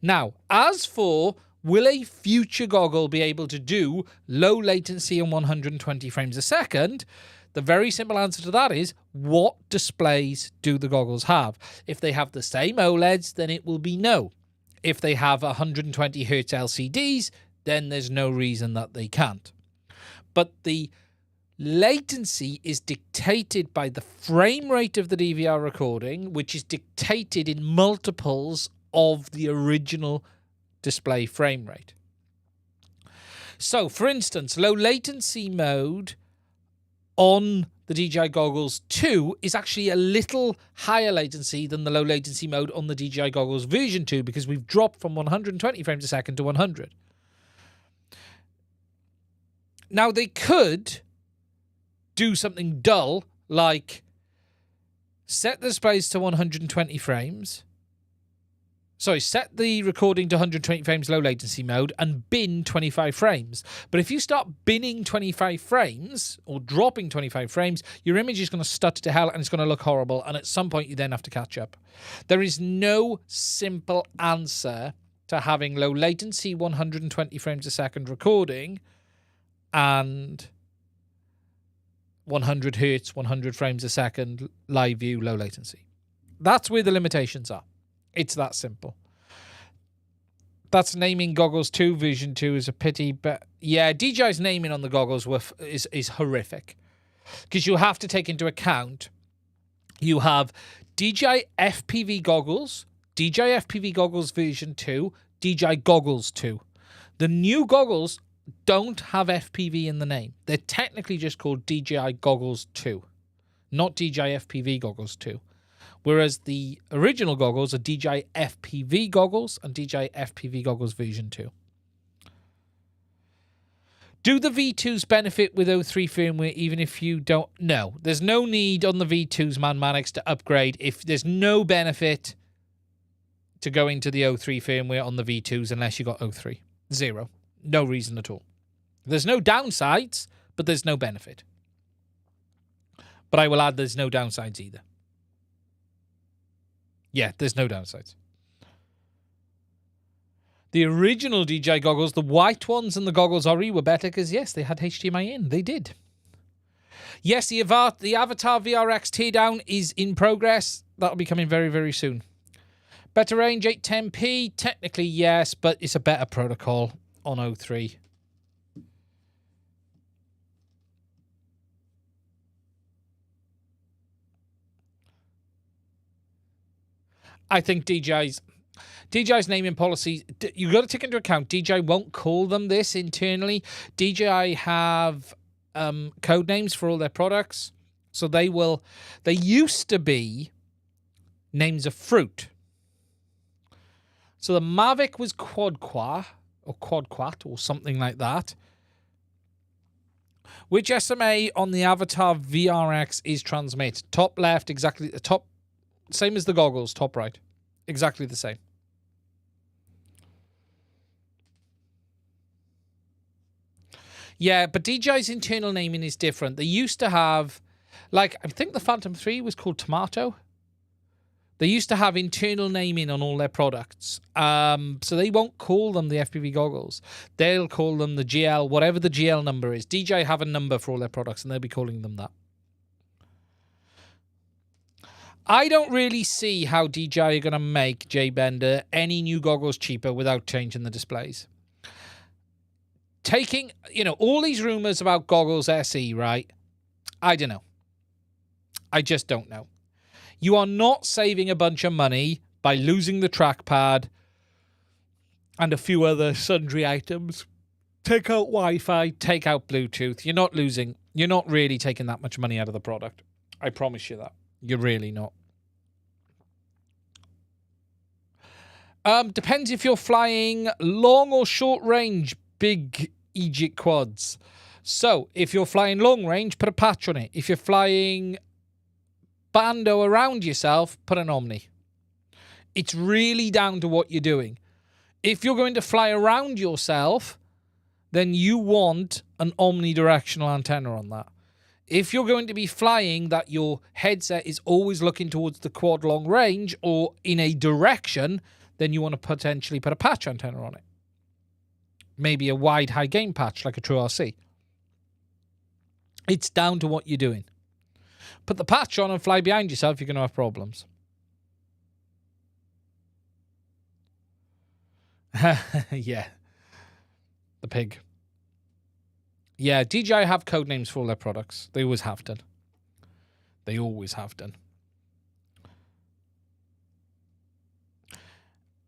Now, as for will a future goggle be able to do low latency on 120 frames a second, the very simple answer to that is, what displays do the goggles have? If they have the same OLEDs, then it will be no. If they have 120 Hz LCDs, then there's no reason that they can't. But the latency is dictated by the frame rate of the DVR recording, which is dictated in multiples of the original display frame rate. So, for instance, low latency mode on the DJI Goggles 2 is actually a little higher latency than the low latency mode on the DJI Goggles version 2, because we've dropped from 120 frames a second to 100. Now, they could do something dull like set the displays to 120 frames. Sorry, set the recording to 120 frames low latency mode and bin 25 frames. But if you start binning 25 frames or dropping 25 frames, your image is going to stutter to hell and it's going to look horrible. And at some point, you then have to catch up. There is no simple answer to having low latency 120 frames a second recording and 100 Hz, 100 frames a second, live view, low latency. That's where the limitations are. It's that simple. That's naming Goggles 2 version 2 is a pity, but yeah, DJI's naming on the goggles is horrific. Because you have to take into account, you have DJI FPV Goggles, DJI FPV Goggles version 2, DJI Goggles 2. The new goggles don't have FPV in the name. They're technically just called DJI Goggles 2, not DJI FPV Goggles 2. Whereas the original goggles are DJI FPV Goggles and DJI FPV Goggles version 2. Do the V2s benefit with O3 firmware even if you don't? No. There's no need on the V2s, Manix, to upgrade if there's no benefit to going to the O3 firmware on the V2s unless you got O3. Zero. No reason at all. There's no downsides, but there's no benefit. But I will add there's no downsides either. Yeah, there's no downsides. The original DJI goggles, the white ones and the Goggles RE were better because, yes, they had HDMI in. They did. Yes, the Avatar VRX teardown is in progress. that'll be coming very, very soon. Better range, 810p. Technically, yes, but it's a better protocol on O3. I think DJI's naming policy, you've got to take into account, DJI won't call them this internally. DJI have code names for all their products. So they used to be names of fruit. So the Mavic was Quadquat or Quadquat or something like that. Which SMA on the Avatar VRX is transmit? Top left, exactly the top, same as the goggles, top right. Exactly the same. Yeah, but DJI's internal naming is different. They used to have, like, I think the Phantom 3 was called Tomato. They used to have internal naming on all their products. So they won't call them the FPV goggles. They'll call them the GL, whatever the GL number is. DJI have a number for all their products, and they'll be calling them that. I don't really see how DJI are going to make, J-Bender, any new goggles cheaper without changing the displays. Taking, all these rumors about Goggles SE, right? I don't know. I just don't know. You are not saving a bunch of money by losing the trackpad and a few other sundry items. Take out Wi-Fi, take out Bluetooth. You're not losing. You're not really taking that much money out of the product. I promise you that. You're really not. Depends if you're flying long or short range, big Egypt quads. So, if you're flying long range, put a patch on it. If you're flying bando around yourself, put an Omni. It's really down to what you're doing. If you're going to fly around yourself, then you want an omnidirectional antenna on that. If you're going to be flying that your headset is always looking towards the quad long range or in a direction, then you want to potentially put a patch antenna on it. Maybe a wide high gain patch like a True RC. It's down to what you're doing. Put the patch on and fly behind yourself, you're going to have problems. Yeah. The pig. Yeah, DJI have code names for all their products. They always have done. They always have done.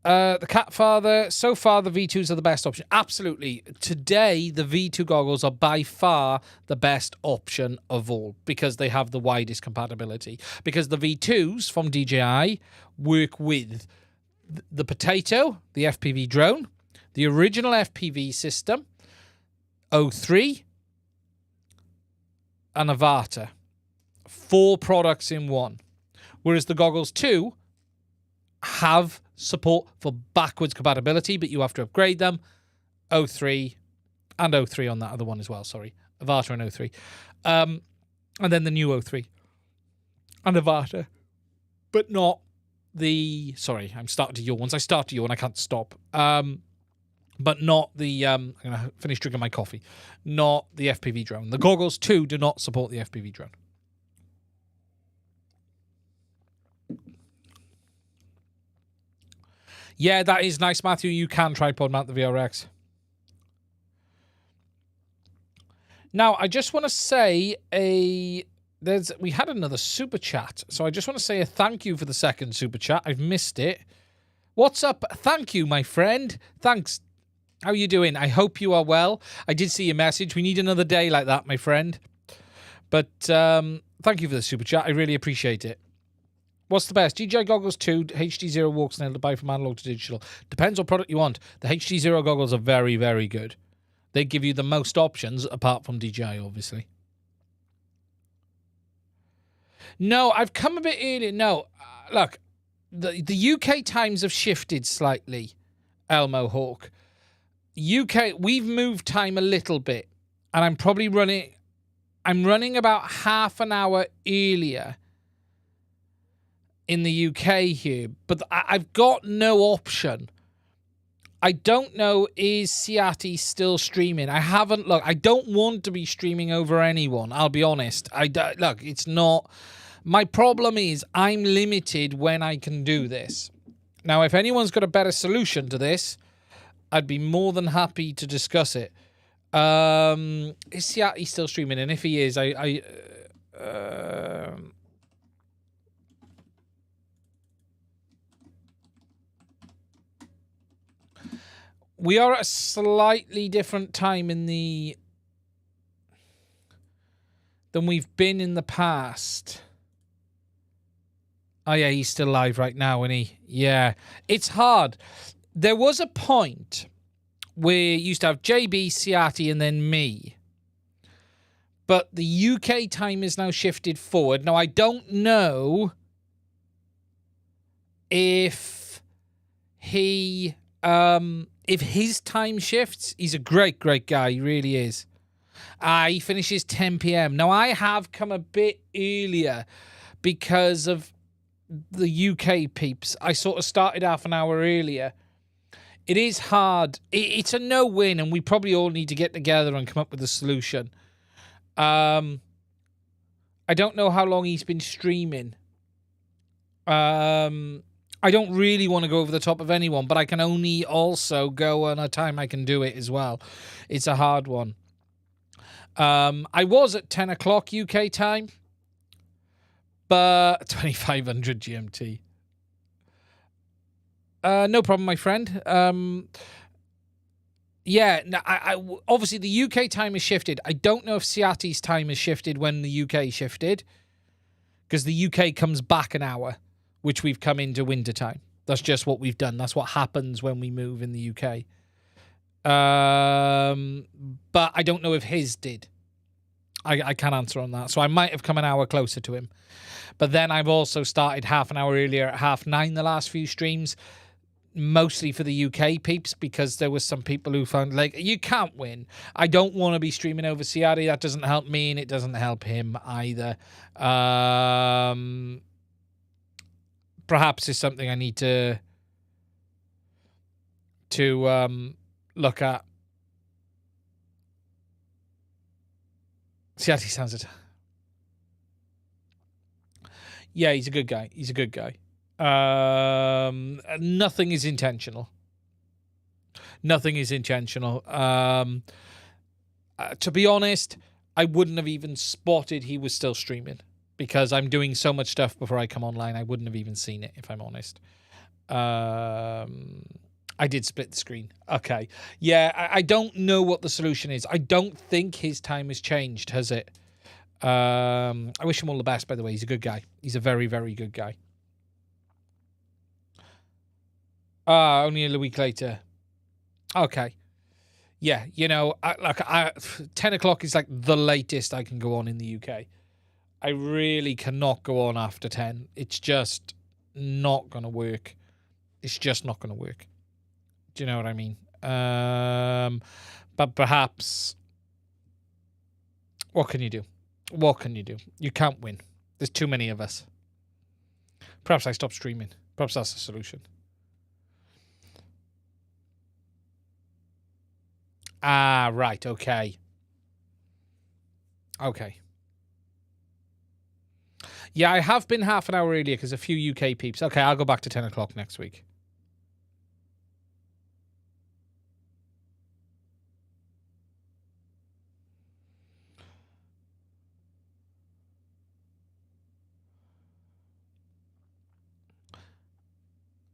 The Cat Father, so far the V2s are the best option. Absolutely. Today, the V2 goggles are by far the best option of all because they have the widest compatibility. Because the V2s from DJI work with the Potato, the FPV drone, the original FPV system, O3, and Avata. 4 products in one. Whereas the Goggles 2 have support for backwards compatibility, but you have to upgrade them. O3 and O3 on that other one as well, sorry. Avata and O3. And then the new O3 and Avata. But not the... Sorry, I'm starting to yawn. Once I start to yawn, I can't stop. But not the... I'm going to finish drinking my coffee. Not the FPV drone. The Goggles 2 do not support the FPV drone. Yeah, that is nice, Matthew. You can tripod mount the VRX. Now, I just want to say we had another super chat, so I just want to say a thank you for the second super chat. I've missed it. What's up? Thank you, my friend. Thanks. How are you doing? I hope you are well. I did see your message. We need another day like that, my friend. But thank you for the super chat. I really appreciate it. What's the best? DJI Goggles 2, HDZero Walksnail to buy from analog to digital. Depends what product you want. The HDZero goggles are very, very good. They give you the most options, apart from DJI, obviously. No, I've come a bit earlier. No, look, the UK times have shifted slightly, Elmo Hawk. UK, we've moved time a little bit, and I'm probably I'm running about half an hour earlier in the UK here, but I've got no option. I don't know, is Ciati still streaming? I haven't looked. I don't want to be streaming over anyone, I'll be honest. Look, it's not My problem is I'm limited when I can do this. Now, if anyone's got a better solution to this, I'd be more than happy to discuss it. Is Seattle still streaming? And if he is, we are at a slightly different time in the than we've been in the past. Oh, yeah, he's still live right now, isn't he? Yeah. It's hard. There was a point where you used to have JB, Siati, and then me. But the UK time is now shifted forward. Now, I don't know if he... if his time shifts. He's a great, great guy. He really is. He finishes 10 p.m. Now, I have come a bit earlier because of the UK peeps. I sort of started half an hour earlier. It is hard. It's a no-win, and we probably all need to get together and come up with a solution. I don't know how long he's been streaming. I don't really want to go over the top of anyone, but I can only also go on a time I can do it as well. It's a hard one. I was at 10 o'clock UK time, but 2500 GMT. No problem, my friend. Yeah, obviously the UK time has shifted. I don't know if Siati's time has shifted when the UK shifted, because the UK comes back an hour, which we've come into winter time. That's just what we've done. That's what happens when we move in the UK. But I don't know if his did. I can't answer on that. So I might have come an hour closer to him. But then I've also started half an hour earlier at 9:30 the last few streams, mostly for the UK peeps, because there was some people who found, like, you can't win. I don't want to be streaming over Ciari. That doesn't help me, and it doesn't help him either. Perhaps it's something I need to look at. Ciati sounds it. Yeah, he's a good guy. He's a good guy. Nothing is intentional. Nothing is intentional. To be honest, I wouldn't have even spotted he was still streaming, because I'm doing so much stuff before I come online. I wouldn't have even seen it, if I'm honest. I did split the screen. Okay. Yeah, I don't know what the solution is. I don't think his time has changed, has it? I wish him all the best, by the way. He's a good guy. He's a very, very good guy. Only a week later. Okay. Yeah, you know, 10 o'clock is like the latest I can go on in the UK. I really cannot go on after 10. It's just not going to work. It's just not going to work. Do you know what I mean? But perhaps, what can you do? What can you do? You can't win. There's too many of us. Perhaps I stop streaming. Perhaps that's the solution. Ah, right. Okay. Okay. Yeah, I have been half an hour earlier because a few UK peeps. Okay, I'll go back to 10 o'clock next week.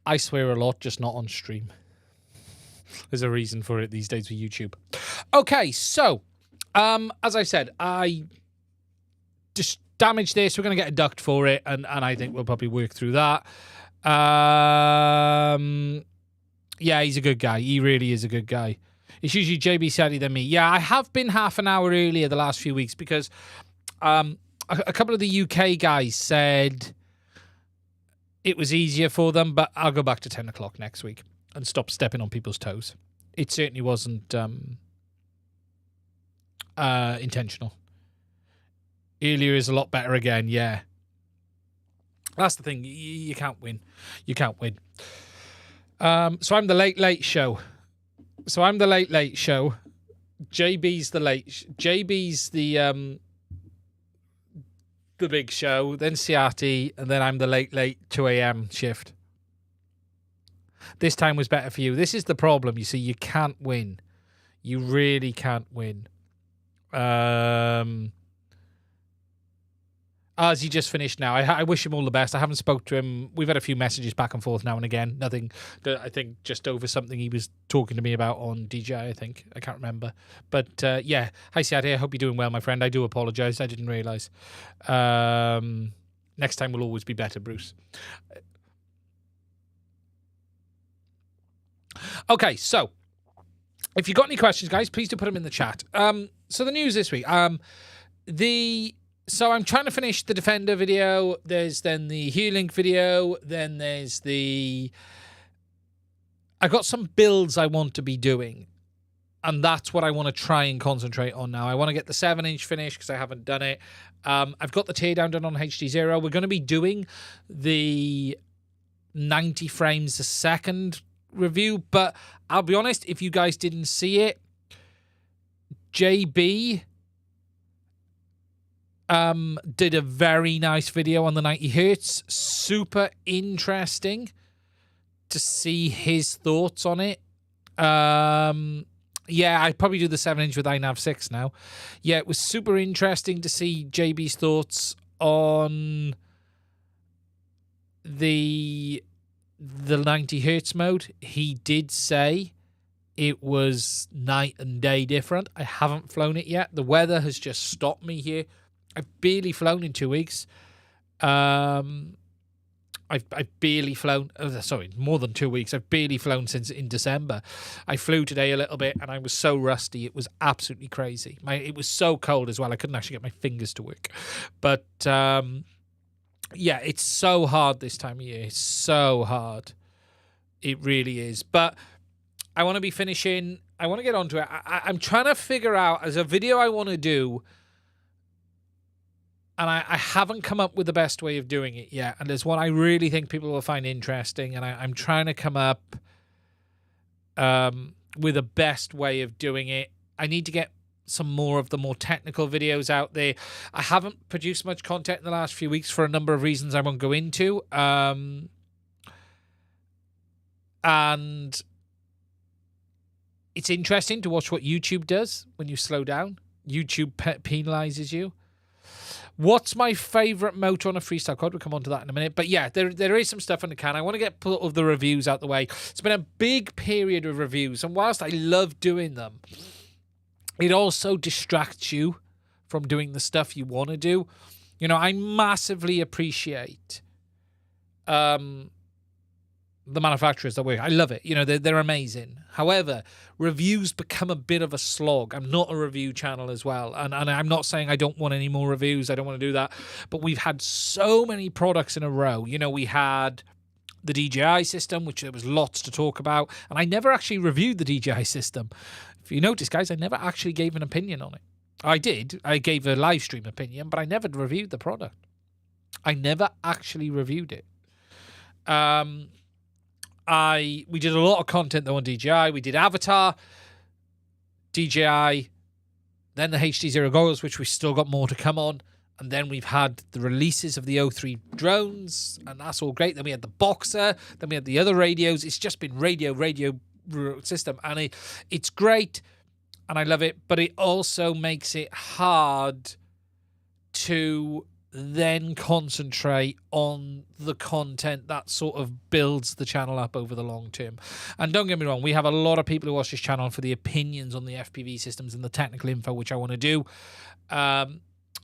I swear a lot, just not on stream. There's a reason for it these days with YouTube. Okay, so, as I said, I just damaged this. We're going to get a duct for it, and I think we'll probably work through that. Yeah, he's a good guy. He really is a good guy. It's usually JB Sadie than me. Yeah, I have been half an hour earlier the last few weeks because a couple of the UK guys said it was easier for them, but I'll go back to 10 o'clock next week and stop stepping on people's toes. It certainly wasn't intentional. Earlier is a lot better again, yeah. That's the thing. You can't win. You can't win. So I'm the late show. JB's the late. JB's the the big show, then Ciati, and then I'm the late 2 a.m. shift. This time was better for you. This is the problem. You see, you can't win. You really can't win. As he just finished now, I wish him all the best. I haven't spoke to him. We've had a few messages back and forth now and again. Nothing, I think, just over something he was talking to me about on DJI, I think. I can't remember. But, yeah. Hi, Siad. I hope you're doing well, my friend. I do apologise. I didn't realise. Next time will always be better, Bruce. Okay, so if you've got any questions, guys, please do put them in the chat. So the news this week. So I'm trying to finish the Defender video. There's then the Hue-Link video. Then there's I got some builds I want to be doing. And that's what I want to try and concentrate on now. I want to get the 7-inch finished because I haven't done it. I've got the teardown done on HDZero. We're going to be doing the 90 frames a second review. But I'll be honest, if you guys didn't see it, JB did a very nice video on the 90 hertz. Super interesting to see his thoughts on it. Yeah, I'd probably do the 7-inch with Inav 6 now. Yeah, it was super interesting to see JB's thoughts on the 90 hertz mode. He did say it was night and day different. I haven't flown it yet. The weather has just stopped me here. I've barely flown in 2 weeks. I've barely flown. Sorry, more than 2 weeks. I've barely flown since in December. I flew today a little bit, and I was so rusty. It was absolutely crazy. It was so cold as well. I couldn't actually get my fingers to work. But yeah, it's so hard this time of year. It's so hard. It really is. But I want to be finishing. I want to get onto it. I'm trying to figure out, as a video I want to do, and I haven't come up with the best way of doing it yet. And there's one I really think people will find interesting. And I'm trying to come up with a best way of doing it. I need to get some more of the more technical videos out there. I haven't produced much content in the last few weeks for a number of reasons I won't go into. And it's interesting to watch what YouTube does when you slow down. YouTube penalizes you. What's my favourite motor on a freestyle quad? We'll come on to that in a minute. But yeah, there is some stuff in the can. I want to get of the reviews out the way. It's been a big period of reviews. And whilst I love doing them, it also distracts you from doing the stuff you want to do. You know, I massively appreciate the manufacturers that work. I love it. You know, they're amazing. However, reviews become a bit of a slog. I'm not a review channel as well. And I'm not saying I don't want any more reviews. I don't want to do that. But we've had so many products in a row. You know, we had the DJI system, which there was lots to talk about. And I never actually reviewed the DJI system. If you notice, guys, I never actually gave an opinion on it. I did. I gave a live stream opinion, but I never reviewed the product. I never actually reviewed it. We did a lot of content though on DJI. We did Avatar, DJI, then the HDZero Goggles, which we still got more to come on. And then we've had the releases of the O3 drones, and that's all great. Then we had the Boxer, then we had the other radios. It's just been radio system, and it's great, and I love it. But it also makes it hard to then concentrate on the content that sort of builds the channel up over the long term. And don't get me wrong, we have a lot of people who watch this channel for the opinions on the FPV systems and the technical info, which I want to do.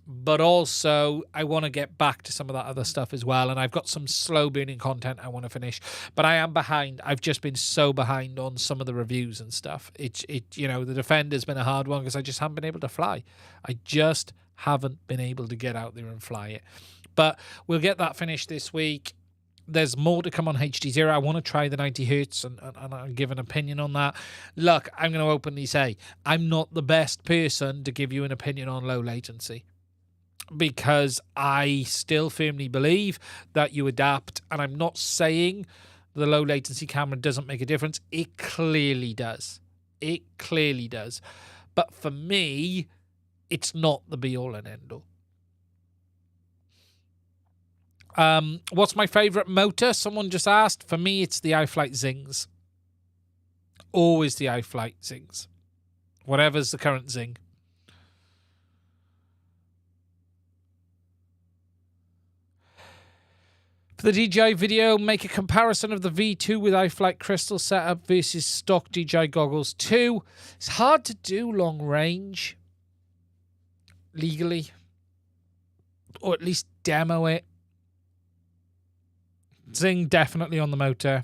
But also, I want to get back to some of that other stuff as well. And I've got some slow-burning content I want to finish. But I am behind. I've just been so behind on some of the reviews and stuff. You know, the Defender's been a hard one because I just haven't been able to fly. I just haven't been able to get out there and fly it. But we'll get that finished this week. There's more to come on HDZero. I want to try the 90 hertz and I'll give an opinion on that. Look, I'm going to openly say, I'm not the best person to give you an opinion on low latency, because I still firmly believe that you adapt. And I'm not saying the low latency camera doesn't make a difference. It clearly does. It clearly does. But for me, it's not the be all and end all. What's my favourite motor? Someone just asked. For me, it's the iFlight Zings. Always the iFlight Zings. Whatever's the current Zing. For the DJI video, make a comparison of the V2 with iFlight Crystal setup versus stock DJI Goggles 2. It's hard to do long range legally, or at least demo it. Zing definitely on the motor.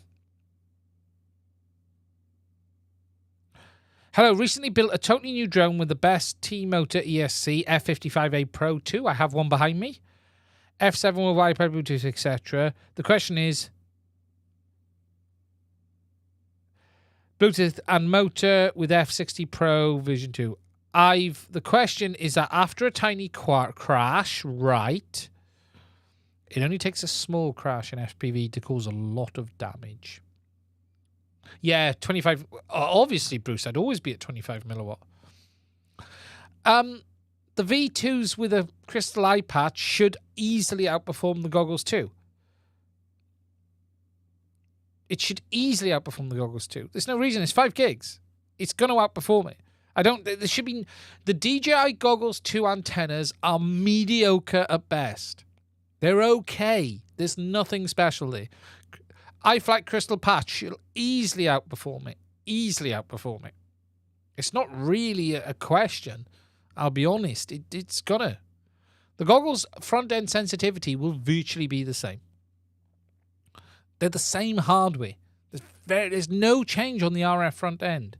Hello, recently built a totally new drone with the best T-Motor ESC F55A Pro 2. I have one behind me. F7 with Wi-Fi, Bluetooth, etc. The question is, Bluetooth and motor with F60 Pro Vision 2. The question is that after a tiny crash, right, it only takes a small crash in FPV to cause a lot of damage. Yeah, 25. Obviously, Bruce, I'd always be at 25 milliwatt. The V2s with a crystal eye patch should easily outperform the Goggles 2. It should easily outperform the Goggles 2. There's no reason. It's 5 gigs. It's going to outperform it. There should be... The DJI Goggles 2 antennas are mediocre at best. They're okay. There's nothing special there. iFlight Crystal Patch should easily outperform it. Easily outperform it. It's not really a question. I'll be honest. It's gonna. The goggles front-end sensitivity will virtually be the same. They're the same hardware. There's no change on the RF front end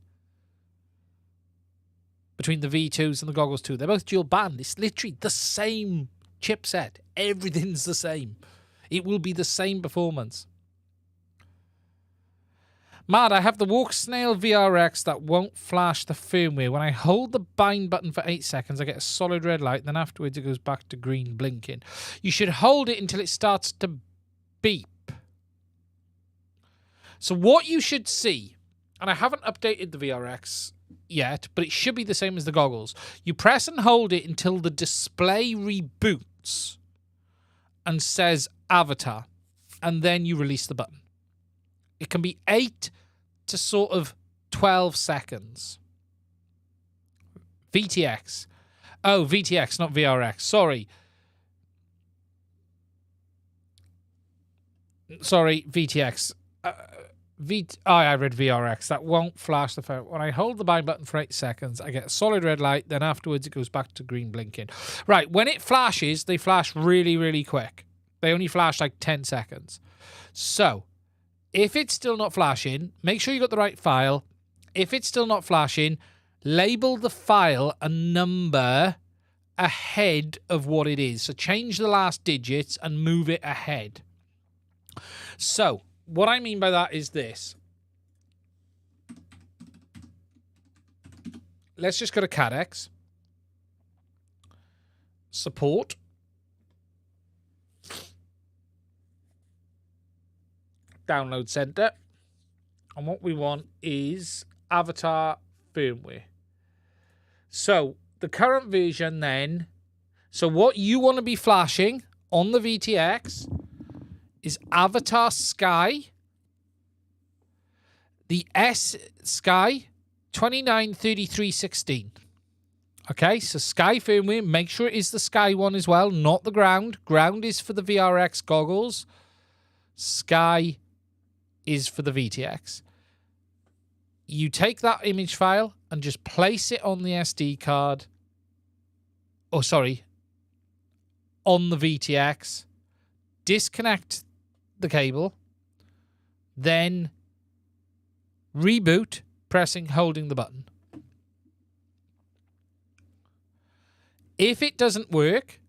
between the V2s and the Goggles 2. They're both dual band. It's literally the same chipset. Everything's the same. It will be the same performance. Mad, I have the Walksnail VRX that won't flash the firmware. When I hold the bind button for 8 seconds, I get a solid red light. Then afterwards, it goes back to green blinking. You should hold it until it starts to beep. So what you should see, and I haven't updated the VRX yet, but it should be the same as the goggles. You press and hold it until the display reboots and says avatar, and then you release the button. It can be 8 to sort of 12 seconds. VTX. Oh, VTX, not VRX. Sorry, VTX. I read VRX. That won't flash the phone. When I hold the buy button for 8 seconds, I get a solid red light. Then afterwards, it goes back to green blinking. Right, when it flashes, they flash really, really quick. They only flash like 10 seconds. So, if it's still not flashing, make sure you got the right file. If it's still not flashing, label the file a number ahead of what it is. So change the last digits and move it ahead. So what I mean by that is this. Let's just go to CADX. Support. Download center. And what we want is avatar firmware. So the current version then, so what you want to be flashing on the VTX is Avatar Sky, the S Sky 293316. Okay, so Sky firmware, make sure it is the Sky one as well, not the ground. Ground is for the VRX goggles. Sky is for the VTX. You take that image file and just place it on the SD card. Oh, sorry. On the VTX. Disconnect the cable. Then reboot, holding the button. If it doesn't work,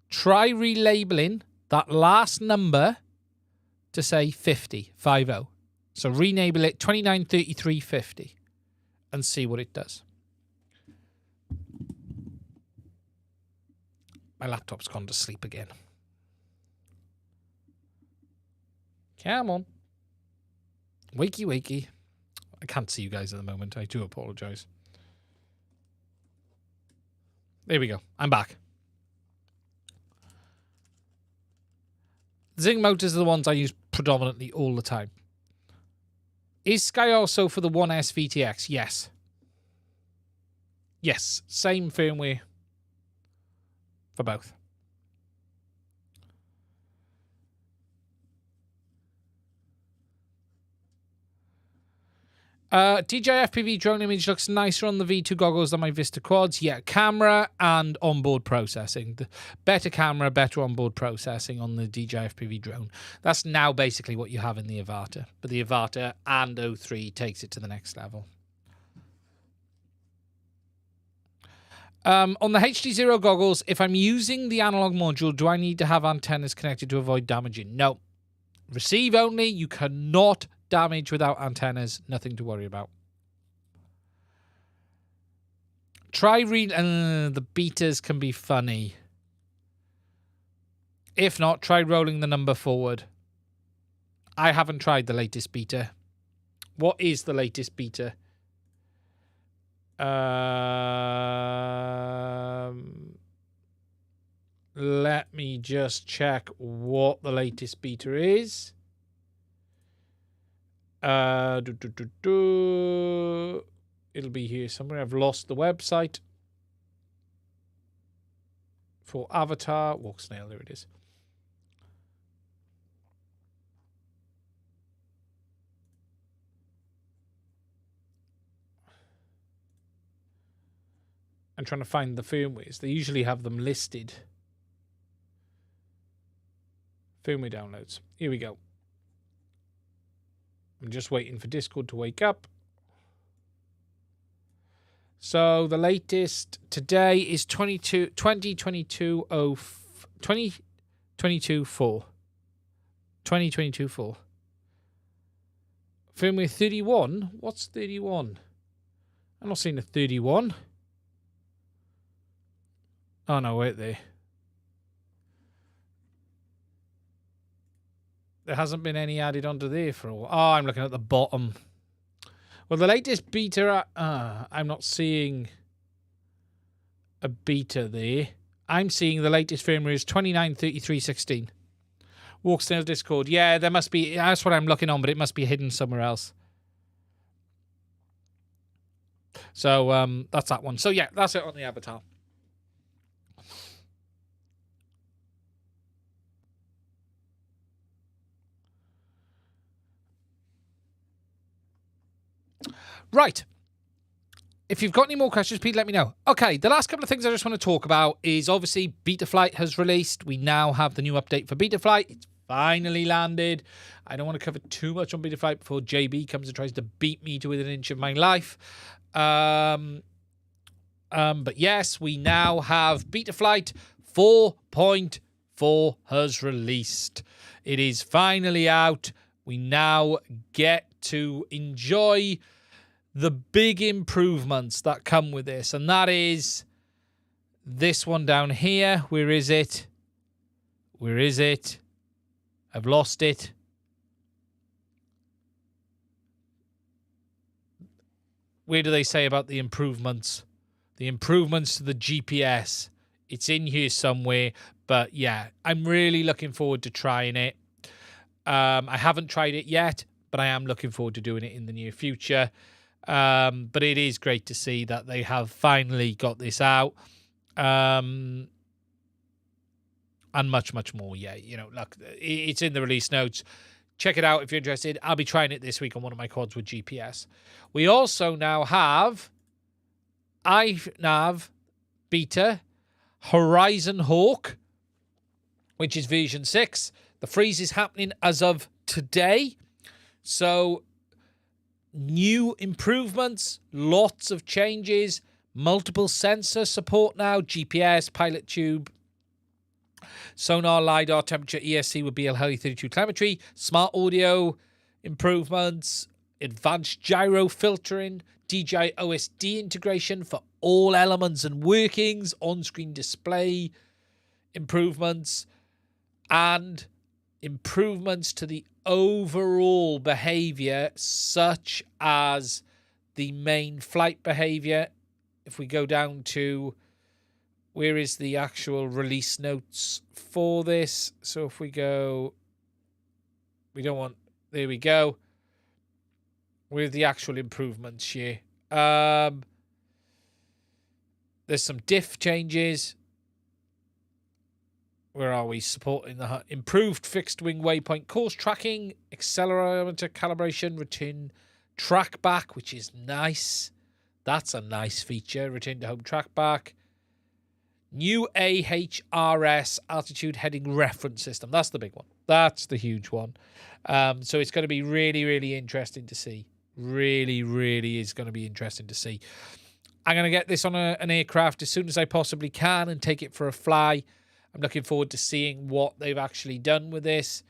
try relabeling that last number to say 50. So renable it 293350 and see what it does. My laptop's gone to sleep again. Come on. Wakey, wakey. I can't see you guys at the moment. I do apologize. There we go. I'm back. Zing motors are the ones I use predominantly all the time. Is Sky also for the 1S VTX? Yes. Yes, same firmware for both. DJI FPV drone image looks nicer on the V2 goggles than my Vista quads. Yeah, camera and onboard processing. The better camera, better onboard processing on the DJI FPV drone. That's now basically what you have in the Avata. But the Avata and O3 takes it to the next level. On the HDZero goggles, if I'm using the analog module, do I need to have antennas connected to avoid damaging? No. Receive only. You cannot damage without antennas. Nothing to worry about. Try read. The betas can be funny. If not, try rolling the number forward. I haven't tried the latest beta. What is the latest beta? Let me just check what the latest beta is. It'll be here somewhere. I've lost the website for Avatar. Walksnail, there it is. I'm trying to find the firmwares. They usually have them listed. Firmware downloads. Here we go. I'm just waiting for Discord to wake up. So the latest today is 2022 4. 2022 4. Firmware 31? What's 31? I'm not seeing a 31. Oh no, wait there. There hasn't been any added onto there for a while. Oh, I'm looking at the bottom. Well, the latest beta... I'm not seeing a beta there. I'm seeing the latest firmware is 29.33.16. Walksnail Discord. Yeah, there must be... That's what I'm looking on, but it must be hidden somewhere else. So, that's that one. So, yeah, that's it on the Avatar. Right. If you've got any more questions, please let me know. Okay, the last couple of things I just want to talk about is obviously Betaflight has released. We now have the new update for Betaflight. It's finally landed. I don't want to cover too much on Betaflight before JB comes and tries to beat me to within an inch of my life. But yes, we now have Betaflight 4.4 has released. It is finally out. We now get to enjoy the big improvements that come with this, and that is this one down here. Where is it? Where is it? I've lost it. Where do they say about the improvements? The improvements to the GPS. It's in here somewhere, but yeah, I'm really looking forward to trying it. I haven't tried it yet, but I am looking forward to doing it in the near future. But it is great to see that they have finally got this out. And much, much more. Yeah, you know, look, it's in the release notes. Check it out if you're interested. I'll be trying it this week on one of my quads with GPS. We also now have Inav Beta Horizon Hawk, which is version 6. The freeze is happening as of today. So new improvements, lots of changes, multiple sensor support now, GPS, pilot tube, sonar, LiDAR, temperature, ESC with BL-Heli32 telemetry, smart audio improvements, advanced gyro filtering, DJI OSD integration for all elements and workings, on-screen display improvements, and improvements to the overall behavior, such as the main flight behavior. If we go down to where is the actual release notes for this? So if we go We don't want... There we go. With the actual improvements here. There's some diff changes. Where are we? Supporting the improved fixed wing waypoint course tracking, accelerometer calibration, return track back, which is nice. That's a nice feature. Return to home track back. New ELRS altitude heading reference system. That's the big one. That's the huge one. So it's going to be really, really interesting to see. Really, really is going to be interesting to see. I'm going to get this on an aircraft as soon as I possibly can and take it for a fly. I'm looking forward to seeing what they've actually done with this.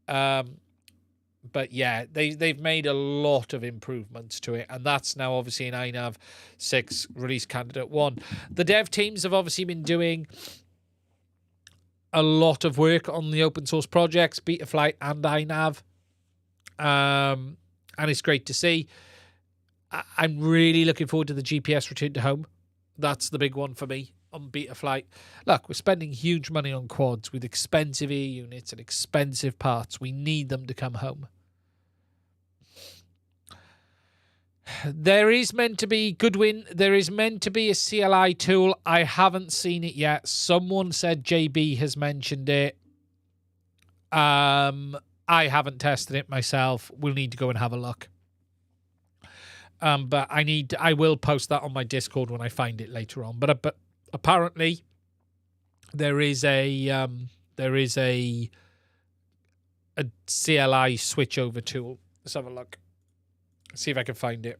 But yeah, they've made a lot of improvements to it. And that's now obviously in Inav 6 release candidate 1. The dev teams have obviously been doing a lot of work on the open source projects, Betaflight and Inav. And it's great to see. I'm really looking forward to the GPS return to home. That's the big one for me on Betaflight. Look, we're spending huge money on quads with expensive air units and expensive parts. We need them to come home. There is meant to be Goodwin. There is meant to be a CLI tool. I haven't seen it yet. Someone said JB has mentioned it. I haven't tested it myself. We'll need to go and have a look. But I will post that on my Discord when I find it later on. But apparently there is a CLI switchover tool. Let's have a look. See if I can find it.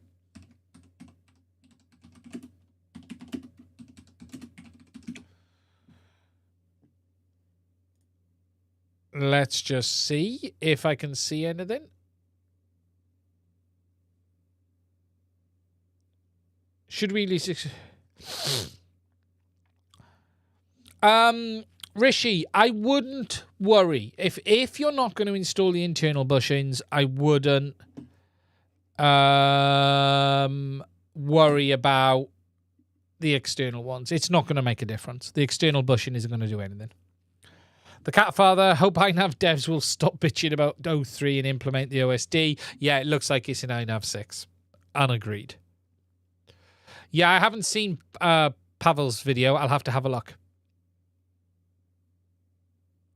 Let's just see if I can see anything. Should we release it? Rishi, I wouldn't worry. If you're not going to install the internal bushings, I wouldn't worry about the external ones. It's not going to make a difference. The external bushing isn't going to do anything. The cat father, hope Inav devs will stop bitching about 03 and implement the OSD. Yeah, it looks like it's in Inav 6. Unagreed. Yeah, I haven't seen Pavel's video. I'll have to have a look.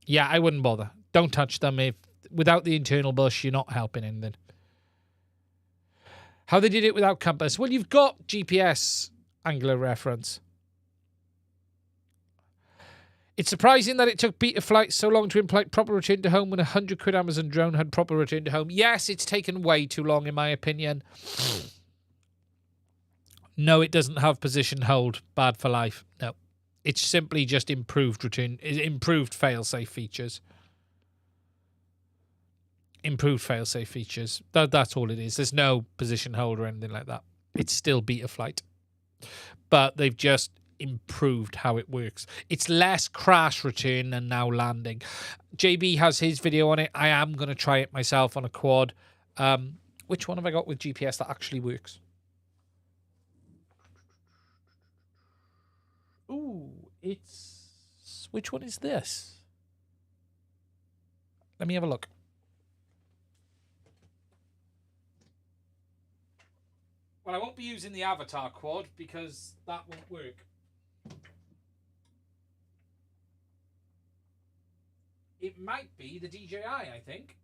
Yeah, I wouldn't bother. Don't touch them. Without the internal bush, you're not helping anything. How they did it without compass? Well, you've got GPS angular reference. It's surprising that it took Betaflight so long to implement proper return to home when a 100 quid Amazon drone had proper return to home. Yes, it's taken way too long, in my opinion. No, it doesn't have position hold. Bad for life. No. It's simply just improved fail-safe features. Improved fail-safe features. That's all it is. There's no position hold or anything like that. It's still Betaflight. But they've just improved how it works. It's less crash return and now landing. JB has his video on it. I am going to try it myself on a quad. Which one have I got with GPS that actually works? Ooh, it's... Which one is this? Let me have a look. Well, I won't be using the Avatar quad because that won't work. It might be the DJI, I think,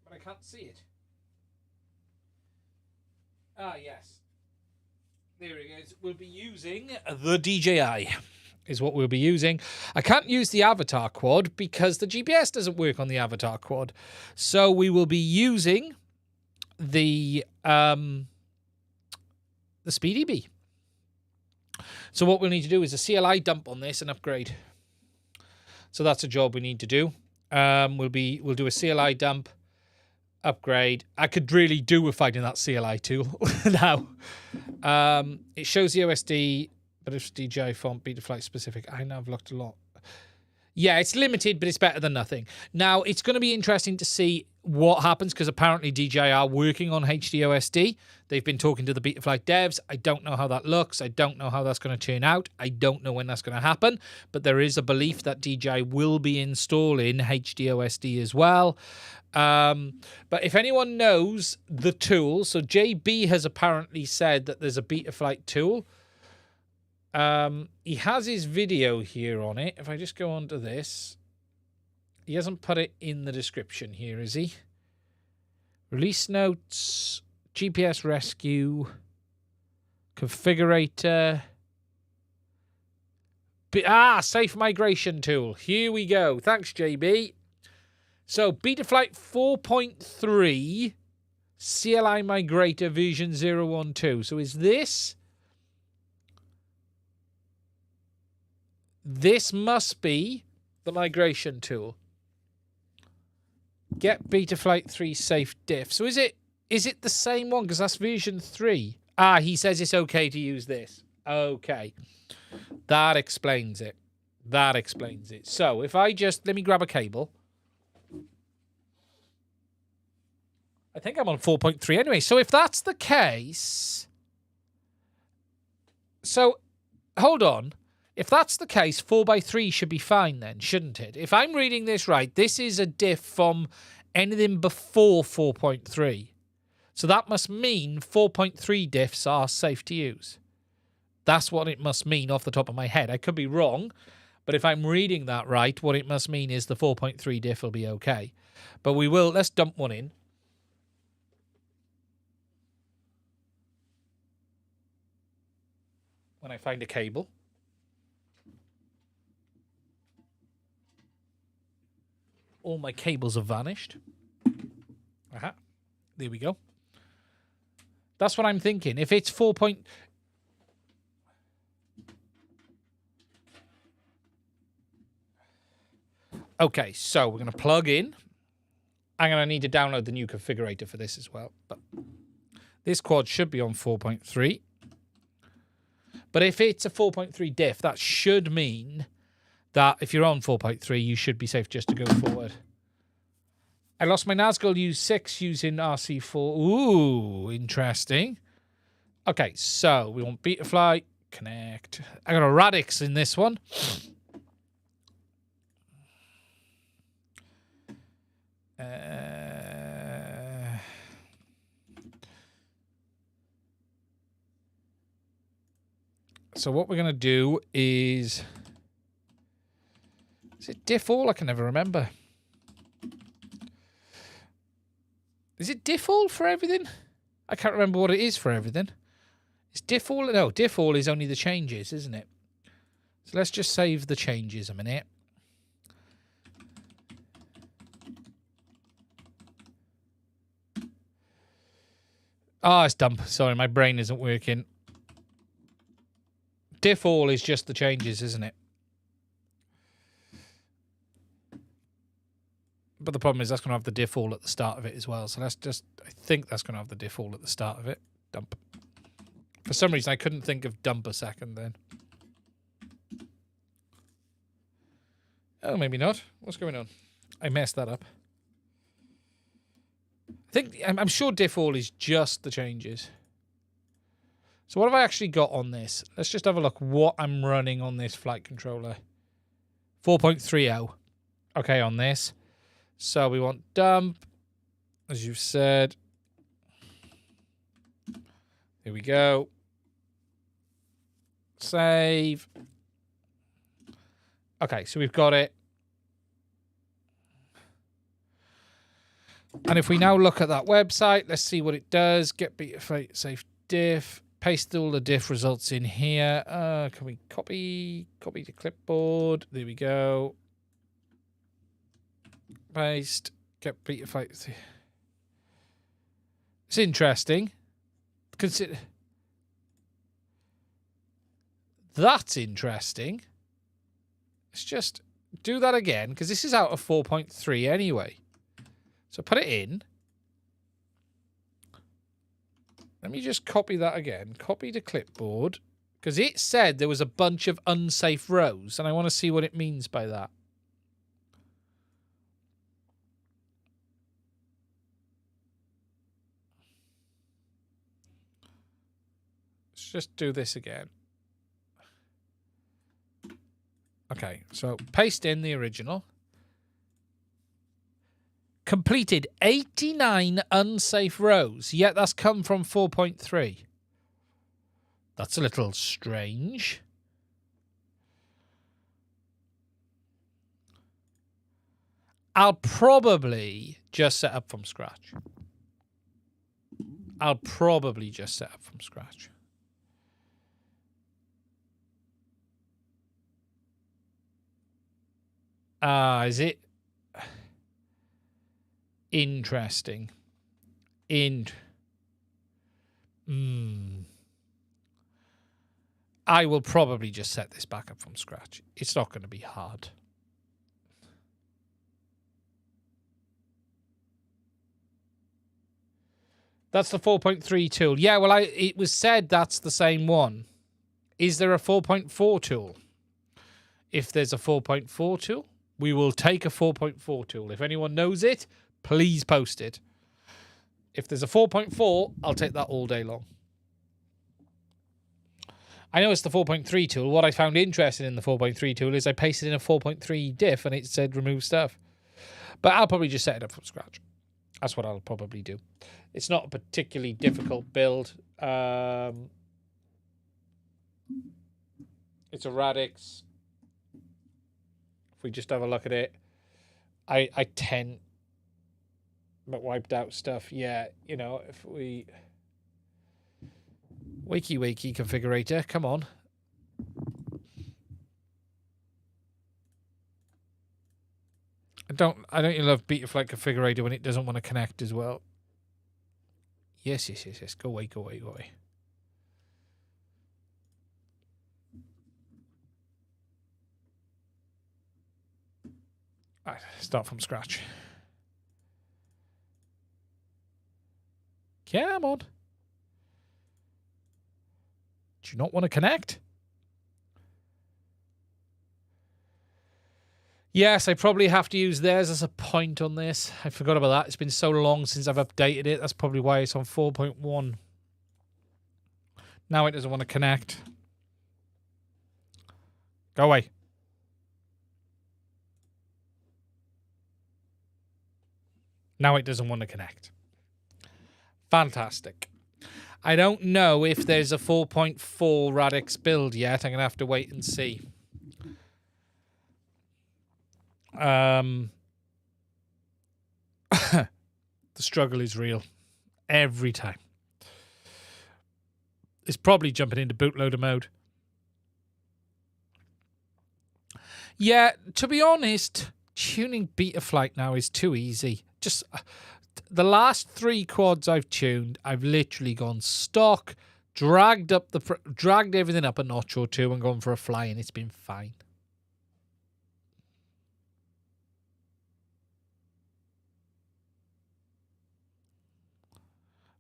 but I can't see it. Ah, yes. There it is. We'll be using the DJI is what we'll be using. I can't use the Avatar quad because the GPS doesn't work on the Avatar quad. So we will be using the Speedy Bee. So what we'll need to do is a CLI dump on this and upgrade. So that's a job we need to do. We'll do a CLI dump, upgrade. I could really do with finding that CLI tool now. It shows the OSD, but it's DJI font, Betaflight specific. I know I've looked a lot. Yeah, it's limited, but it's better than nothing. Now, it's going to be interesting to see what happens, because apparently DJI are working on HDOSD. They've been talking to the Betaflight devs. I don't know how that looks. I don't know how that's going to turn out. I don't know when that's going to happen, but there is a belief that DJI will be installing HDOSD as well. But if anyone knows the tool, so JB has apparently said that there's a Betaflight tool. He has his video here on it. If I just go on to this, he hasn't put it in the description here, is he? Release notes, GPS rescue, configurator. Safe migration tool. Here we go. Thanks, JB. So, Betaflight 4.3 CLI Migrator version 012. So, is this? This must be the migration tool. Get Betaflight 3 safe diff. So, is it the same one? Because that's version 3. He says it's okay to use this. Okay. That explains it. That explains it. So, if I just... Let me grab a cable. I think I'm on 4.3 anyway. So if that's the case... So, hold on. If that's the case, 4x3 should be fine then, shouldn't it? If I'm reading this right, this is a diff from anything before 4.3. So that must mean 4.3 diffs are safe to use. That's what it must mean off the top of my head. I could be wrong, but if I'm reading that right, what it must mean is the 4.3 diff will be okay. But we will... Let's dump one in. When I find a cable. All my cables have vanished. Aha. There we go. That's what I'm thinking. If it's 4. Okay, so we're going to plug in. I'm going to need to download the new configurator for this as well. But this quad should be on 4.3. But if it's a 4.3 diff, that should mean that if you're on 4.3, you should be safe just to go forward. I lost my Nazgul U6 using RC4. Ooh, interesting. Okay, so we want Betaflight, connect. I got a Radix in this one. So what we're going to do is it diff all? I can never remember. Is it diff all for everything? I can't remember what it is for everything. Is diff all? No, diff all is only the changes, isn't it? So let's just save the changes a minute. It's dump. Sorry, my brain isn't working. Diff all is just the changes, isn't it? But the problem is that's going to have the diff all at the start of it as well. So let's just... I think that's going to have the diff all at the start of it. Dump. For some reason, I couldn't think of dump a second then. Oh, maybe not. What's going on? I messed that up. I'm sure diff all is just the changes. So what have I actually got on this? Let's just have a look what I'm running on this flight controller. 4.30. Okay, on this. So we want dump, as you've said. Here we go. Save. Okay, so we've got it. And if we now look at that website, let's see what it does. Get Betaflight safe diff. Paste all the diff results in here. Can we copy to clipboard? There we go. Paste. Get Betaflight. It's interesting. Consider. That's interesting. Let's just do that again, because this is out of 4.3 anyway. So put it in. Let me just copy that again. Copy to clipboard. Because it said there was a bunch of unsafe rows, and I want to see what it means by that. just do this again. Okay, so paste in the original. Completed 89 unsafe rows. Yet that's come from 4.3. That's a little strange. I'll probably just set up from scratch. Is it? Interesting. I will probably just set this back up from scratch. It's not going to be hard. That's the 4.3 tool. Yeah, well, it was said that's the same one. Is there a 4.4 tool? If there's a 4.4 tool, we will take a 4.4 tool. If anyone knows it, please post it. If there's a 4.4, I'll take that all day long. I know it's the 4.3 tool. What I found interesting in the 4.3 tool is I pasted in a 4.3 diff and it said remove stuff. But I'll probably just set it up from scratch. That's what I'll probably do. It's not a particularly difficult build. It's a Radix. If we just have a look at it, I tend but wiped out stuff. Yeah, you know, if we wakey configurator, come on. I don't love Betaflight configurator when it doesn't want to connect as well. Yes. Go away. All right, start from scratch. Come on. Do you not want to connect? Yes, I probably have to use theirs as a point on this. I forgot about that. It's been so long since I've updated it. That's probably why it's on 4.1. Now it doesn't want to connect. Go away. Now it doesn't want to connect. Fantastic. I don't know if there's a 4.4 Radix build yet. I'm going to have to wait and see. The struggle is real. Every time. It's probably jumping into bootloader mode. Yeah, to be honest, tuning Betaflight now is too easy. Just the last 3 quads I've tuned, I've literally gone stock, dragged everything up a notch or two and gone for a fly, and it's been fine.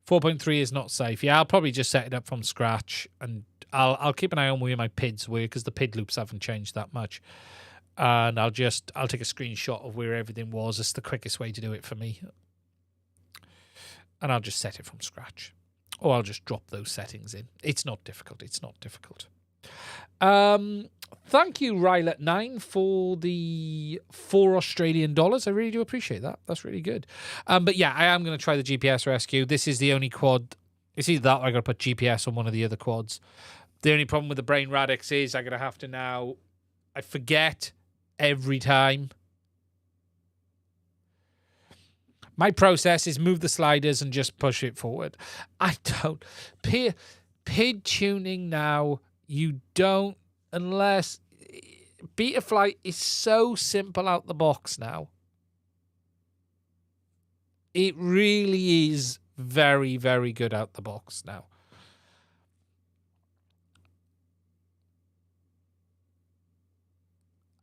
.3 is not safe. Yeah, I'll probably just set it up from scratch, and I'll keep an eye on where my PIDs were, because the PID loops haven't changed that much. And I'll take a screenshot of where everything was. It's the quickest way to do it for me. And I'll just set it from scratch. Or I'll just drop those settings in. It's not difficult. Thank you, Rylet9, for the $4 Australian. I really do appreciate that. That's really good. But yeah, I am going to try the GPS rescue. This is the only quad. It's either that or I got to put GPS on one of the other quads. The only problem with the Brain Radix is I'm going to have to now... I forget every time. My process is move the sliders and just push it forward. I don't... PID tuning now, you don't... Unless... Betaflight is so simple out the box now. It really is very, very good out the box now.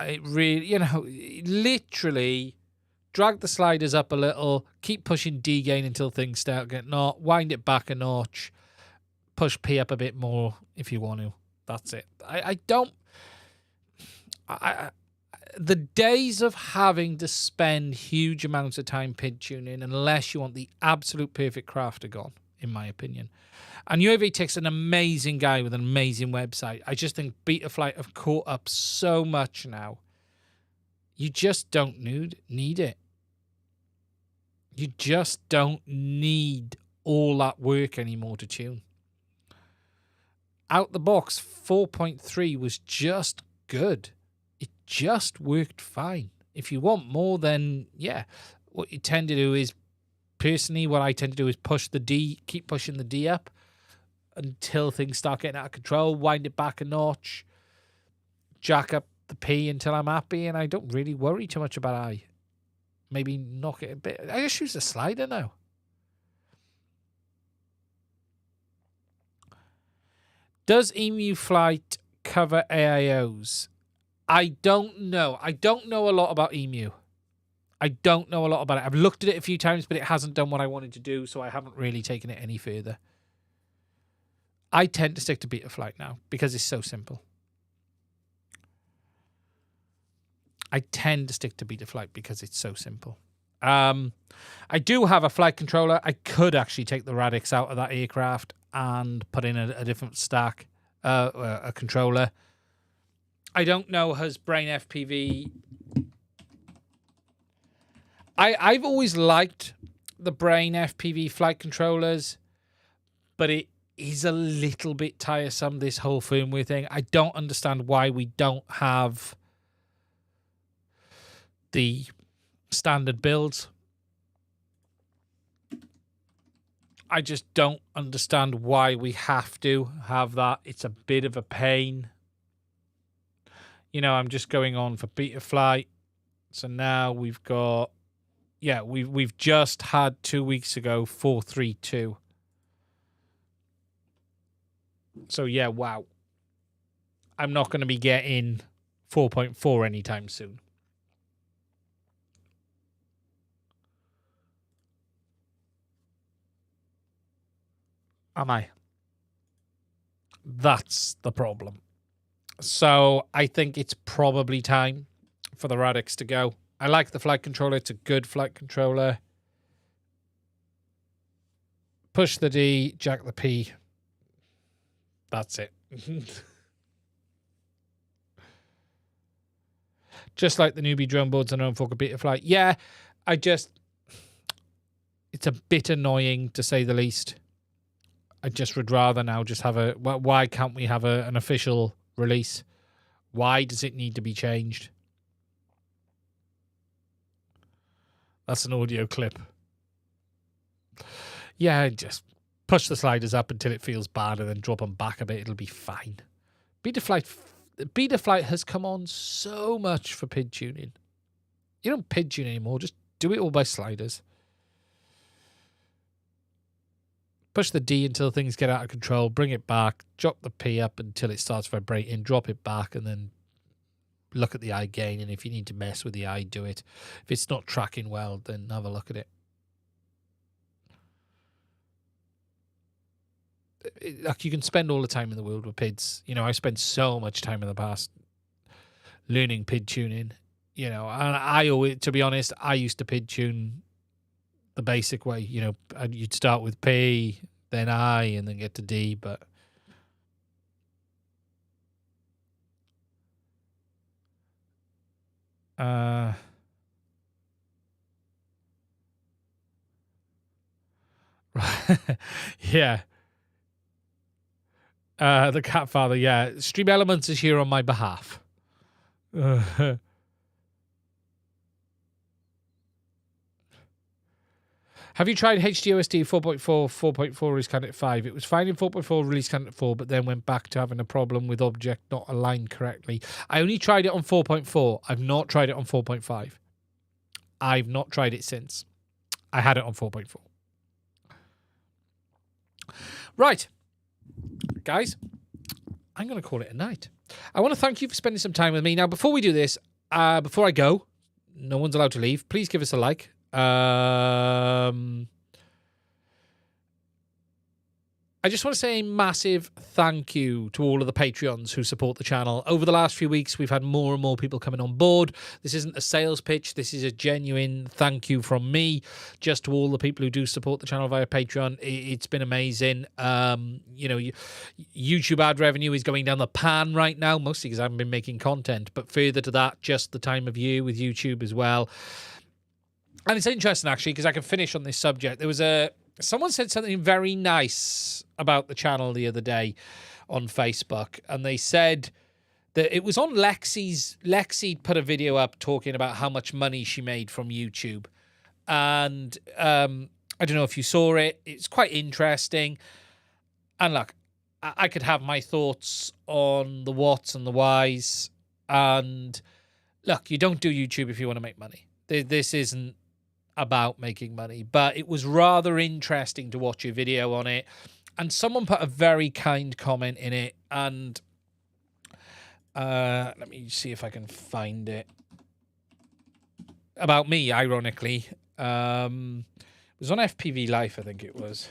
It really, you know, literally drag the sliders up a little, keep pushing D gain until things start getting not, wind it back a notch, push P up a bit more if you want to. That's it. The days of having to spend huge amounts of time PID tuning, unless you want the absolute perfect craft, are gone. in my opinion. And UAVTech's an amazing guy with an amazing website. I just think Betaflight have caught up so much now. You just don't need it. You just don't need all that work anymore to tune. Out the box, 4.3 was just good. It just worked fine. If you want more, then yeah. What you tend to do is, personally, what I tend to do is push the D, keep pushing the D up until things start getting out of control, wind it back a notch, jack up the P until I'm happy, and I don't really worry too much about I. Maybe knock it a bit. I just use the slider now. Does Emu Flight cover AIOs? I don't know. I don't know a lot about Emu. I don't know a lot about it. I've looked at it a few times, but it hasn't done what I wanted to do, so I haven't really taken it any further. I tend to stick to Betaflight now because it's so simple. I tend to stick to Betaflight because it's so simple. I do have a flight controller. I could actually take the Radix out of that aircraft and put in a different stack, a controller. I don't know, has Brain FPV... I've always liked the Brain FPV flight controllers, but it is a little bit tiresome, this whole firmware thing. I don't understand why we don't have the standard builds. I just don't understand why we have to have that. It's a bit of a pain. You know, I'm just going on for Betaflight. So now we've got... Yeah, we've just had 2 weeks ago 4.3.2. So yeah, wow. I'm not going to be getting 4.4 anytime soon. Am I? That's the problem. So I think it's probably time for the Radix to go. I like the flight controller. It's a good flight controller. Push the D, jack the P. That's it. Just like the newbie drone boards and for Betaflight. Yeah, it's a bit annoying to say the least. I just would rather now just have a... Why can't we have an official release? Why does it need to be changed? That's an audio clip. Yeah, just push the sliders up until it feels bad and then drop them back a bit. It'll be fine. Betaflight has come on so much for PID tuning. You don't PID tune anymore. Just do it all by sliders. Push the D until things get out of control. Bring it back. Drop the P up until it starts vibrating. Drop it back and then look at the eye gain, and if you need to mess with the eye, do it. If it's not tracking well, then have a look at it. Like, you can spend all the time in the world with PIDs. You know, I spent so much time in the past learning PID tuning. You know, and I always, to be honest, I used to PID tune the basic way. You know, you'd start with P, then I, and then get to D, but... yeah. The cat father, yeah. Stream Elements is here on my behalf. Have you tried HDOSD 4.4, 4.4 release candidate 5? It was fine in 4.4 release candidate 4, but then went back to having a problem with object not aligned correctly. I only tried it on 4.4. I've not tried it on 4.5. I've not tried it since. I had it on 4.4. Right. Guys, I'm going to call it a night. I want to thank you for spending some time with me. Now, before we do this, before I go, no one's allowed to leave. Please give us a like. I just want to say a massive thank you to all of the Patreons who support the channel. Over the last few weeks, we've had more and more people coming on board. This isn't a sales pitch. This is a genuine thank you from me just to all the people who do support the channel via Patreon. It's been amazing. YouTube ad revenue is going down the pan right now, mostly because I haven't been making content. But further to that, just the time of year with YouTube as well. And it's interesting, actually, because I can finish on this subject. Someone said something very nice about the channel the other day on Facebook, and they said that it was on Lexi's. Lexi put a video up talking about how much money she made from YouTube. And I don't know if you saw it. It's quite interesting. And look, I could have my thoughts on the whats and the whys. And look, you don't do YouTube if you want to make money. This isn't about making money, but it was rather interesting to watch your video on it, and someone put a very kind comment in it, and let me see if I can find it, about me, ironically. It was on FPV Life, I think it was,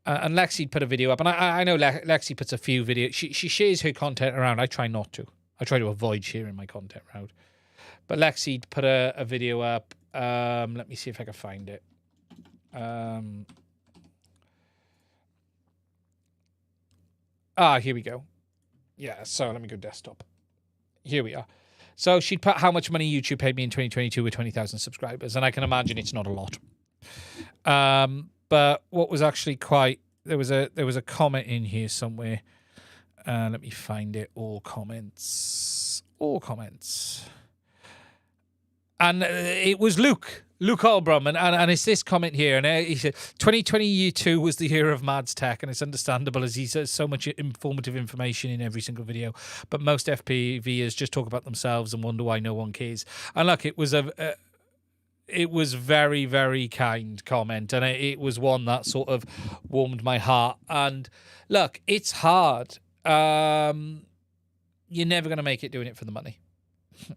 and Lexi put a video up, and I know Lexi puts a few videos. She shares her content around. I try not to. I try to avoid sharing my content around. But Lexi put a video up. Let me see if I can find it. Here we go. Yeah, so let me go desktop. Here we are. So she'd put how much money YouTube paid me in 2022 with 20,000 subscribers. And I can imagine it's not a lot. But what was actually there was a comment in here somewhere. Let me find it. All comments. And it was Luke Albrum, and it's this comment here, and he said 2022 was the year of Mads Tech, and it's understandable as he says so much informative information in every single video, but most FPVers just talk about themselves and wonder why no one cares. And look, it was it was very, very kind comment, and it was one that sort of warmed my heart. And look, it's hard. You're never going to make it doing it for the money.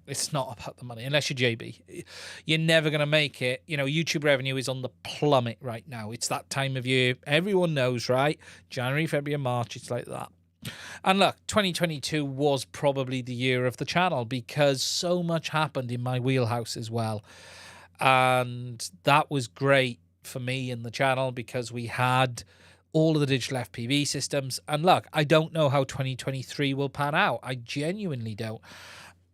It's not about the money, unless you're JB. You're never going to make it. You know, YouTube revenue is on the plummet right now. It's that time of year. Everyone knows, right? January, February, March, it's like that. And look, 2022 was probably the year of the channel because so much happened in my wheelhouse as well. And that was great for me and the channel because we had all of the digital FPV systems. And look, I don't know how 2023 will pan out. I genuinely don't.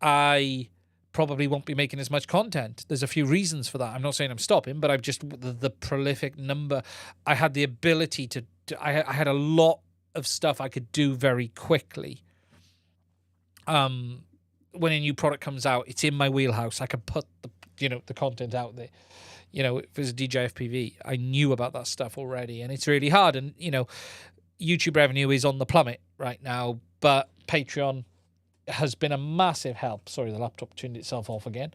I probably won't be making as much content. There's a few reasons for that. I'm not saying I'm stopping, but I've just, the prolific number, I had the ability to I had a lot of stuff I could do very quickly. When a new product comes out, it's in my wheelhouse. I can put the content out there. You know, if it was a DJI FPV, I knew about that stuff already, and it's really hard. And, YouTube revenue is on the plummet right now, but Patreon has been a massive help. Sorry, the laptop turned itself off again.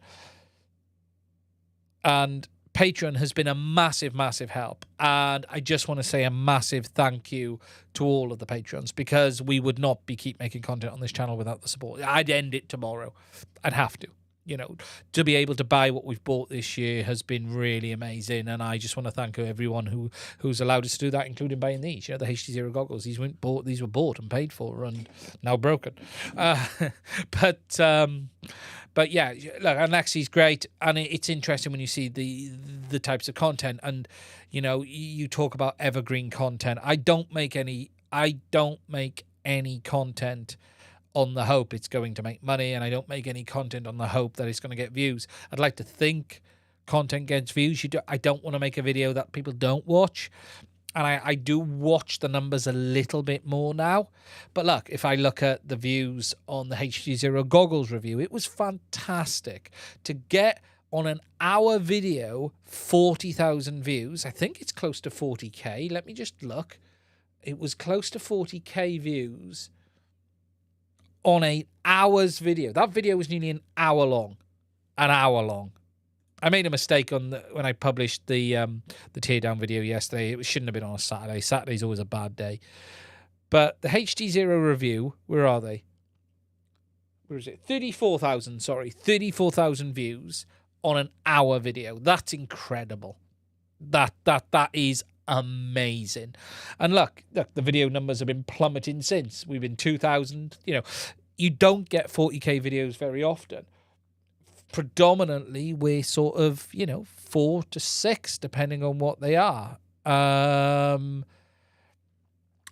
And Patreon has been a massive, massive help. And I just want to say a massive thank you to all of the Patreons because we would not keep making content on this channel without the support. I'd end it tomorrow. I'd have to. To be able to buy what we've bought this year has been really amazing, and I just want to thank everyone who's allowed us to do that, including buying these. The HDZero goggles. These were bought and paid for, and now broken. But yeah, look, and Lexi's great, and it's interesting when you see the types of content, and you talk about evergreen content. I don't make any content on the hope it's going to make money, and I don't make any content on the hope that it's going to get views. I'd like to think content gets views. I don't want to make a video that people don't watch, and I do watch the numbers a little bit more now. But look, if I look at the views on the HDZero Goggles review, it was fantastic to get on an hour video 40,000 views. I think it's close to 40k. Let me just look. It was close to 40k views on an hour's video. That video was nearly an hour long. I made a mistake when I published the Teardown video yesterday. It shouldn't have been on a Saturday. Saturday's always a bad day. But the HDZero review, where are they? Where is it? 34,000, sorry. 34,000 views on an hour video. That's incredible. That is amazing. And look, the video numbers have been plummeting since. We've been 2,000. You know, you don't get 40k videos very often. Predominantly, we're sort of, 4 to 6, depending on what they are. And,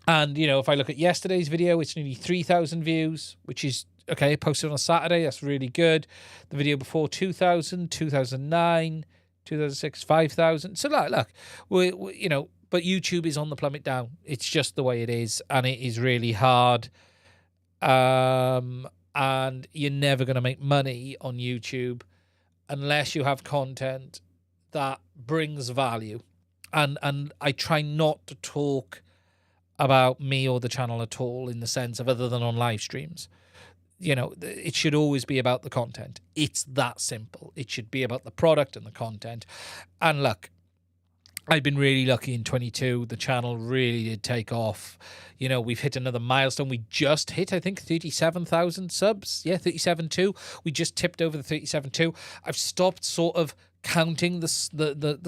if I look at yesterday's video, it's nearly 3,000 views, which is, okay, posted on a Saturday. That's really good. The video before, 2,000, 2009, 2006, 5,000. So, look, we but YouTube is on the plummet down. It's just the way it is, and it is really hard. And you're never going to make money on YouTube unless you have content that brings value. And I try not to talk about me or the channel at all in the sense of other than on live streams. It should always be about the content. It's that simple. It should be about the product and the content. And look, I've been really lucky in 22. The channel really did take off. We've hit another milestone. We just hit, I think, 37,000 subs. Yeah, 37.2. We just tipped over the 37.2. I've stopped sort of counting the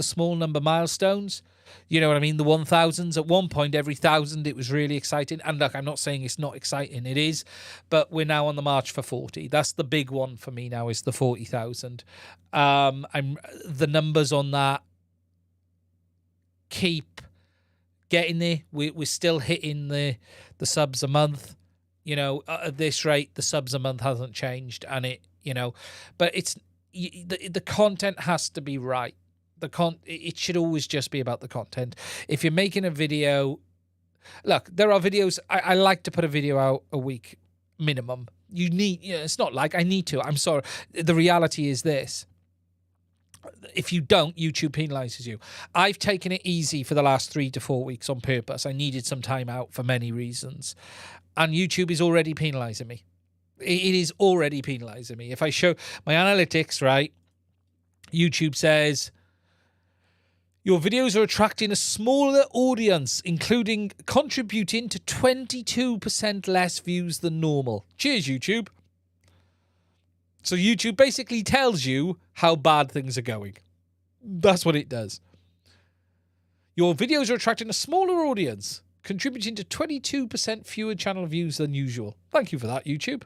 small number milestones. You know what I mean? The 1,000s. At one point, every 1,000, it was really exciting. And look, I'm not saying it's not exciting. It is. But we're now on the march for 40. That's the big one for me now, is the 40,000. The numbers on that keep getting there. We're still hitting the subs a month. At this rate, the subs a month hasn't changed, and but it's the content has to be right. It should always just be about the content. If you're making a video, look, there are videos. I like to put a video out a week minimum. It's not like I need to. I'm sorry. The reality is this. If you don't, YouTube penalizes you. I've taken it easy for the last 3 to 4 weeks on purpose. I needed some time out for many reasons. And YouTube is already penalizing me. It is already penalizing me. If I show my analytics, right, YouTube says, your videos are attracting a smaller audience, including contributing to 22% less views than normal. Cheers, YouTube. So YouTube basically tells you how bad things are going. That's what it does. Your videos are attracting a smaller audience, contributing to 22% fewer channel views than usual. Thank you for that, YouTube.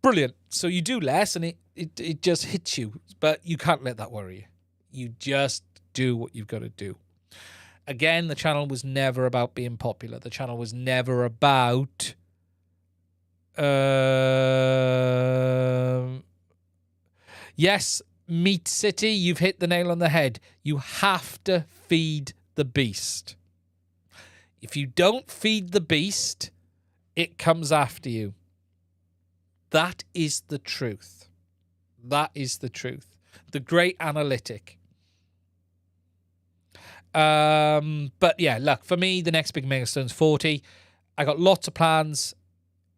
Brilliant. So you do less and it just hits you. But you can't let that worry you. You just do what you've got to do. Again, the channel was never about being popular. The channel was never about... yes, Meat City, you've hit the nail on the head. You have to feed the beast. If you don't feed the beast, it comes after you. That is the truth. That is the truth. The great analytic. But yeah, look, for me, the next big milestone's 40. I got lots of plans.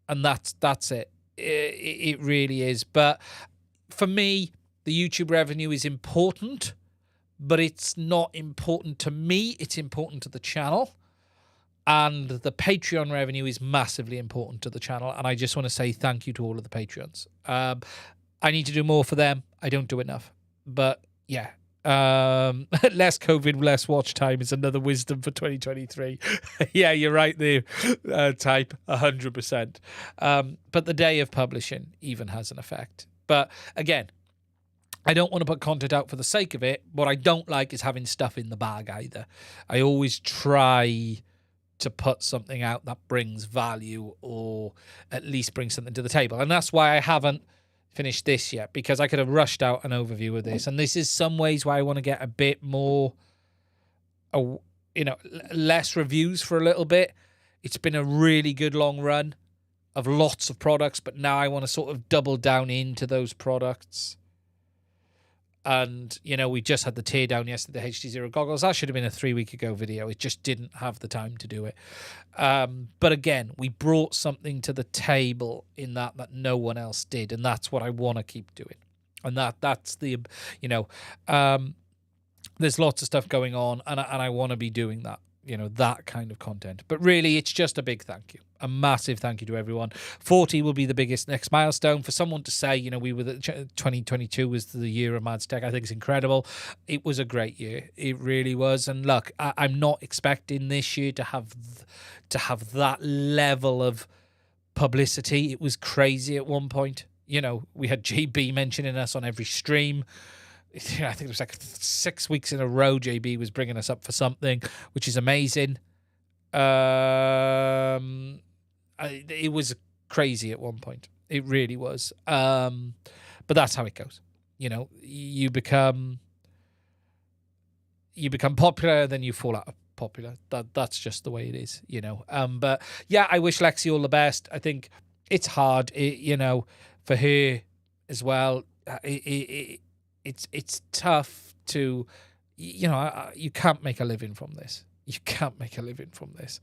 And that's it. It really is. But for me, the YouTube revenue is important, but it's not important to me. It's important to the channel. And the Patreon revenue is massively important to the channel. And I just want to say thank you to all of the Patreons. I need to do more for them. I don't do enough. But yeah. Less COVID, less watch time is another wisdom for 2023. Yeah, you're right there, type 100%. But the day of publishing even has an effect. But again, I don't want to put content out for the sake of it. What I don't like is having stuff in the bag either. I always try to put something out that brings value or at least brings something to the table. And that's why I haven't finished this yet, because I could have rushed out an overview of this, and this is some ways why I want to get a bit more, less reviews for a little bit. It's been a really good long run of lots of products, but now I want to sort of double down into those products. And, we just had the teardown yesterday, the HDZero Goggles. That should have been a 3 week ago video. It just didn't have the time to do it. But again, we brought something to the table in that no one else did. And that's what I want to keep doing. And that's the, there's lots of stuff going on. And I want to be doing that. you know, that kind of content. But really, it's just a big thank you. A massive thank you to everyone. 40 will be the biggest next milestone. For someone to say, you know, 2022 was the year of Mads Tech, I think it's incredible. It was a great year. It really was. And look, I'm not expecting this year to have that level of publicity. It was crazy at one point. You know, we had JB mentioning us on every stream. I think it was like 6 weeks in a row JB was bringing us up for something, which is amazing. It was crazy at one point. It really was. But that's how it goes. You know, you become popular, then you fall out of popular. That's just the way it is, you know. But yeah, I wish Lexi all the best. I think it's hard, you know, for her as well. It's tough to, you know, you can't make a living from this. You can't make a living from this.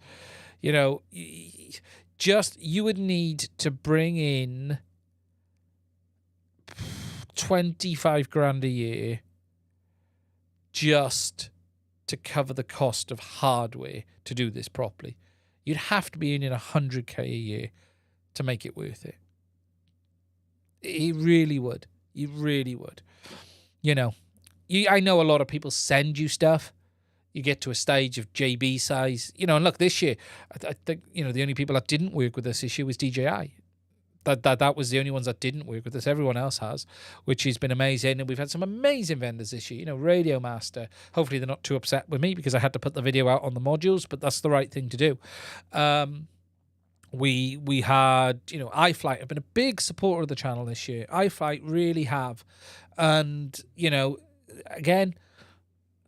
You know, you would need to bring in 25 grand a year just to cover the cost of hardware to do this properly. You'd have to be in 100k a year to make it worth it. It really would. You really would. You know, I know a lot of people send you stuff. You get to a stage of JB size, you know, and look, this year, I think, you know, the only people that didn't work with us this year was DJI. That was the only ones that didn't work with us. Everyone else has, which has been amazing. And we've had some amazing vendors this year, you know, Radio Master. Hopefully they're not too upset with me because I had to put the video out on the modules, but that's the right thing to do. We had, you know, iFlight have been a big supporter of the channel this year. iFlight really have. And, you know, again,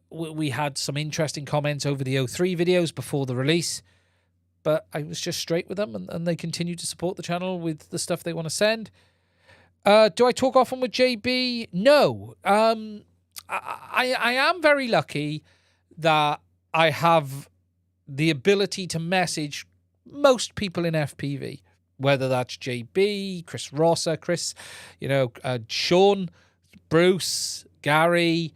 we had some interesting comments over the O3 videos before the release, but I was just straight with them, and they continue to support the channel with the stuff they want to send. Do I talk often with JB? No. I am very lucky that I have the ability to message most people in FPV, whether that's JB, Chris Rosser, you know, Sean, Bruce, Gary.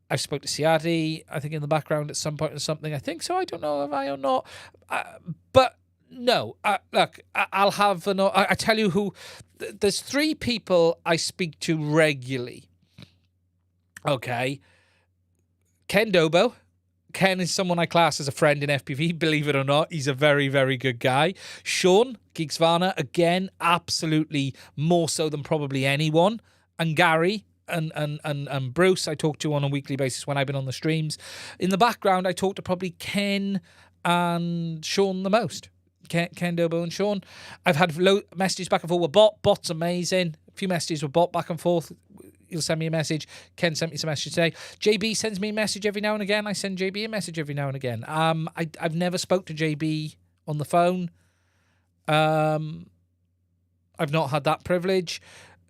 I spoke to Siadi, I think, in the background at some point or something. I think so. I don't know if I or not. But no, look, I'll have I tell you who. There's 3 people I speak to regularly. Okay. Ken Dobo. Ken is someone I class as a friend in FPV, believe it or not. He's a very, very good guy. Sean, Geeksvana, again, absolutely more so than probably anyone. And Gary and Bruce, I talk to on a weekly basis when I've been on the streams. In the background, I talk to probably Ken and Sean the most. Ken Dobo and Sean. I've had messages back and forth with Bot's amazing. A few messages with Bot back and forth. He'll send me a message. Ken sent me some message today. JB sends me a message every now and again. I send JB a message every now and again. I've never spoke to JB on the phone. I've not had that privilege.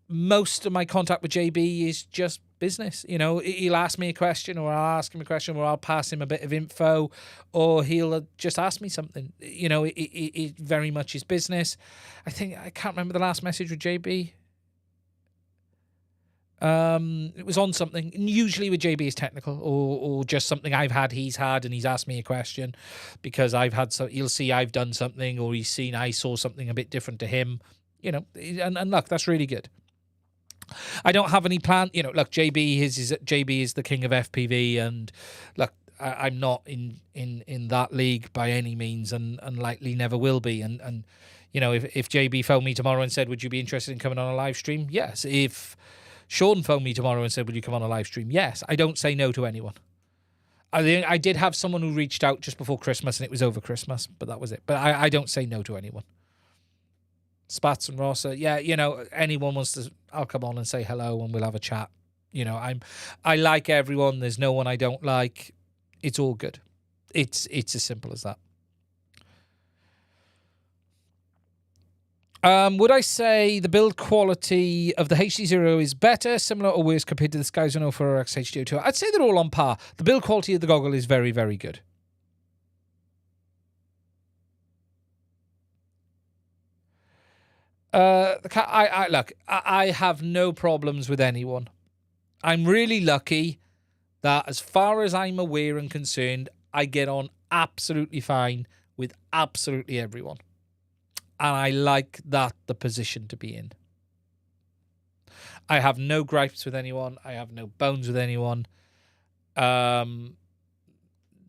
Most of my contact with JB is just business. You know, he'll ask me a question, or I'll ask him a question, or I'll pass him a bit of info, or he'll just ask me something. You know, it very much is business. I can't remember the last message with JB. It was on something, and usually with JB is technical, or just something he's had, and he's asked me a question because he'll see I've done something, or he's seen I saw something a bit different to him, you know, and look, that's really good. I don't have any plan, you know, look, JB is the king of FPV, and look, I'm not in that league by any means, and likely never will be, and you know, if JB phoned me tomorrow and said, would you be interested in coming on a live stream? Yes. If Sean phoned me tomorrow and said, will you come on a live stream? Yes. I don't say no to anyone. I did have someone who reached out just before Christmas, and it was over Christmas, but that was it. But I don't say no to anyone. Spats and Rossa, yeah, you know, anyone wants to, I'll come on and say hello, and we'll have a chat. You know, I like everyone. There's no one I don't like. It's all good. It's as simple as that. Would I say the build quality of the HDZero is better, similar, or worse compared to the Sky Zone 4X HDO2? I'd say they're all on par. The build quality of the goggle is very, very good. I have no problems with anyone. I'm really lucky that, as far as I'm aware and concerned, I get on absolutely fine with absolutely everyone. And I like that the position to be in. I have no gripes with anyone. I have no bones with anyone. No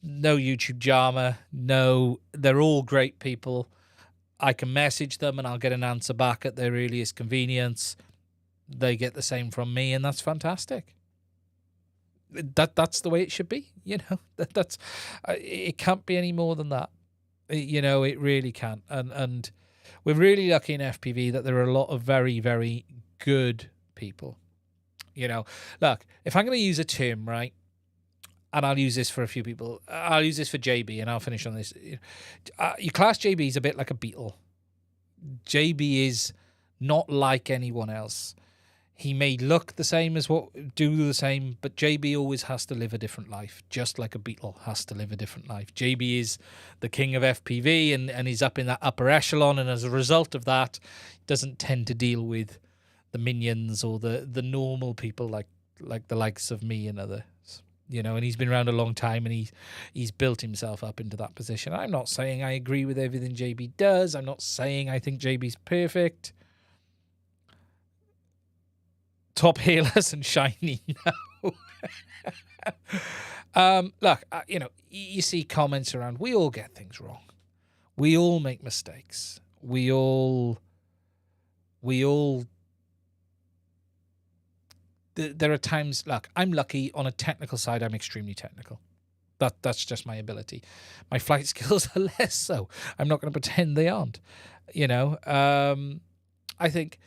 YouTube drama. No, they're all great people. I can message them and I'll get an answer back at their earliest convenience. They get the same from me, and that's fantastic. That's the way it should be. That's it can't be any more than that. It really can't. And we're really lucky in FPV that there are a lot of very, very good people. Look, if I'm going to use a term, right, and I'll use this for a few people. I'll use this for JB, and I'll finish on this. You class JB is a bit like a beetle. JB is not like anyone else. He may look the same do the same, but JB always has to live a different life, just like a beetle has to live a different life. JB is the king of FPV, and he's up in that upper echelon, and as a result of that, doesn't tend to deal with the minions or the normal people like the likes of me and others. And he's been around a long time, and he's built himself up into that position. I'm not saying I agree with everything JB does. I'm not saying I think JB's perfect. Top hairless and shiny, no. Look, you see comments around. We all get things wrong. We all make mistakes. We all. There are times. Look, I'm lucky on a technical side. I'm extremely technical. That's just my ability. My flight skills are less so. I'm not going to pretend they aren't. I think.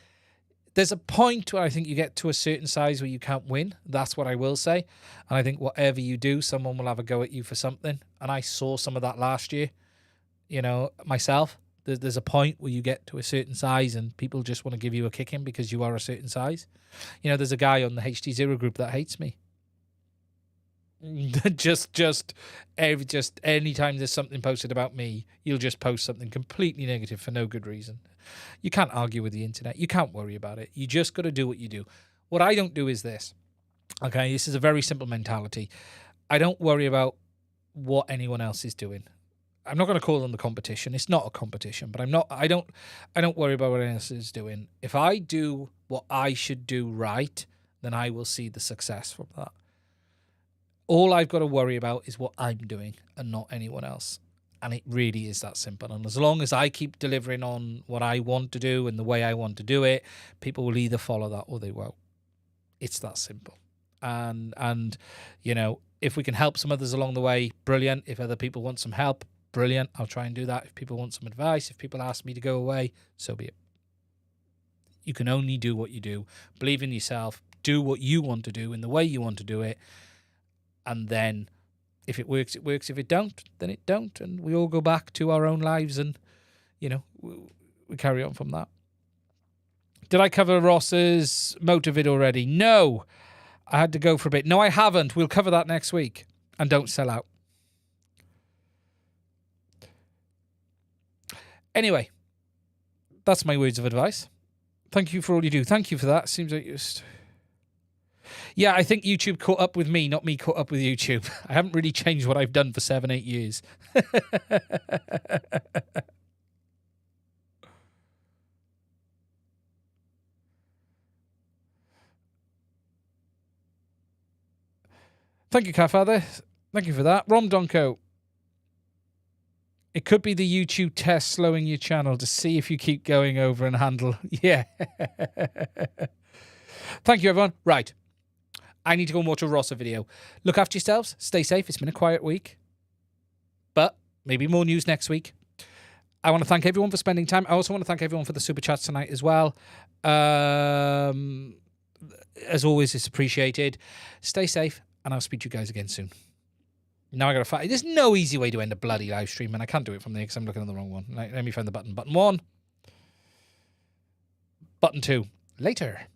There's a point where I think you get to a certain size where you can't win. That's what I will say. And I think whatever you do, someone will have a go at you for something. And I saw some of that last year, myself. There's a point where you get to a certain size and people just want to give you a kicking because you are a certain size. There's a guy on the HDZero group that hates me. just anytime there's something posted about me, you'll just post something completely negative for no good reason. You can't argue with the internet. You can't worry about it. You just got to do what you do. What I don't do is this. Okay, this is a very simple mentality. I don't worry about what anyone else is doing. I'm not going to call them the competition. It's not a competition, but I don't worry about what anyone else is doing. If I do what I should do right, then I will see the success from that. All I've got to worry about is what I'm doing and not anyone else. And it really is that simple. And as long as I keep delivering on what I want to do and the way I want to do it, people will either follow that or they won't. It's that simple. And if we can help some others along the way, brilliant. If other people want some help, brilliant. I'll try and do that. If people want some advice, if people ask me to go away, so be it. You can only do what you do. Believe in yourself. Do what you want to do in the way you want to do it. And then if it works, it works. If it don't, then it don't. And we all go back to our own lives and, we carry on from that. Did I cover Ross's motor vid already? No. I had to go for a bit. No, I haven't. We'll cover that next week. And don't sell out. Anyway, that's my words of advice. Thank you for all you do. Thank you for that. Seems like you're... Yeah, I think YouTube caught up with me, not me caught up with YouTube. I haven't really changed what I've done for 7-8 years. Thank you, Catfather. Thank you for that. Rom Donko. It could be the YouTube test slowing your channel to see if you keep going over and handle. Yeah. Thank you, everyone. Right. I need to go and watch a Rossa video. Look after yourselves. Stay safe. It's been a quiet week. But maybe more news next week. I want to thank everyone for spending time. I also want to thank everyone for the super chats tonight as well. As always, it's appreciated. Stay safe, and I'll speak to you guys again soon. Now I got to find... There's no easy way to end a bloody live stream, and I can't do it from there because I'm looking at the wrong one. Let me find the button. Button 1. Button 2. Later.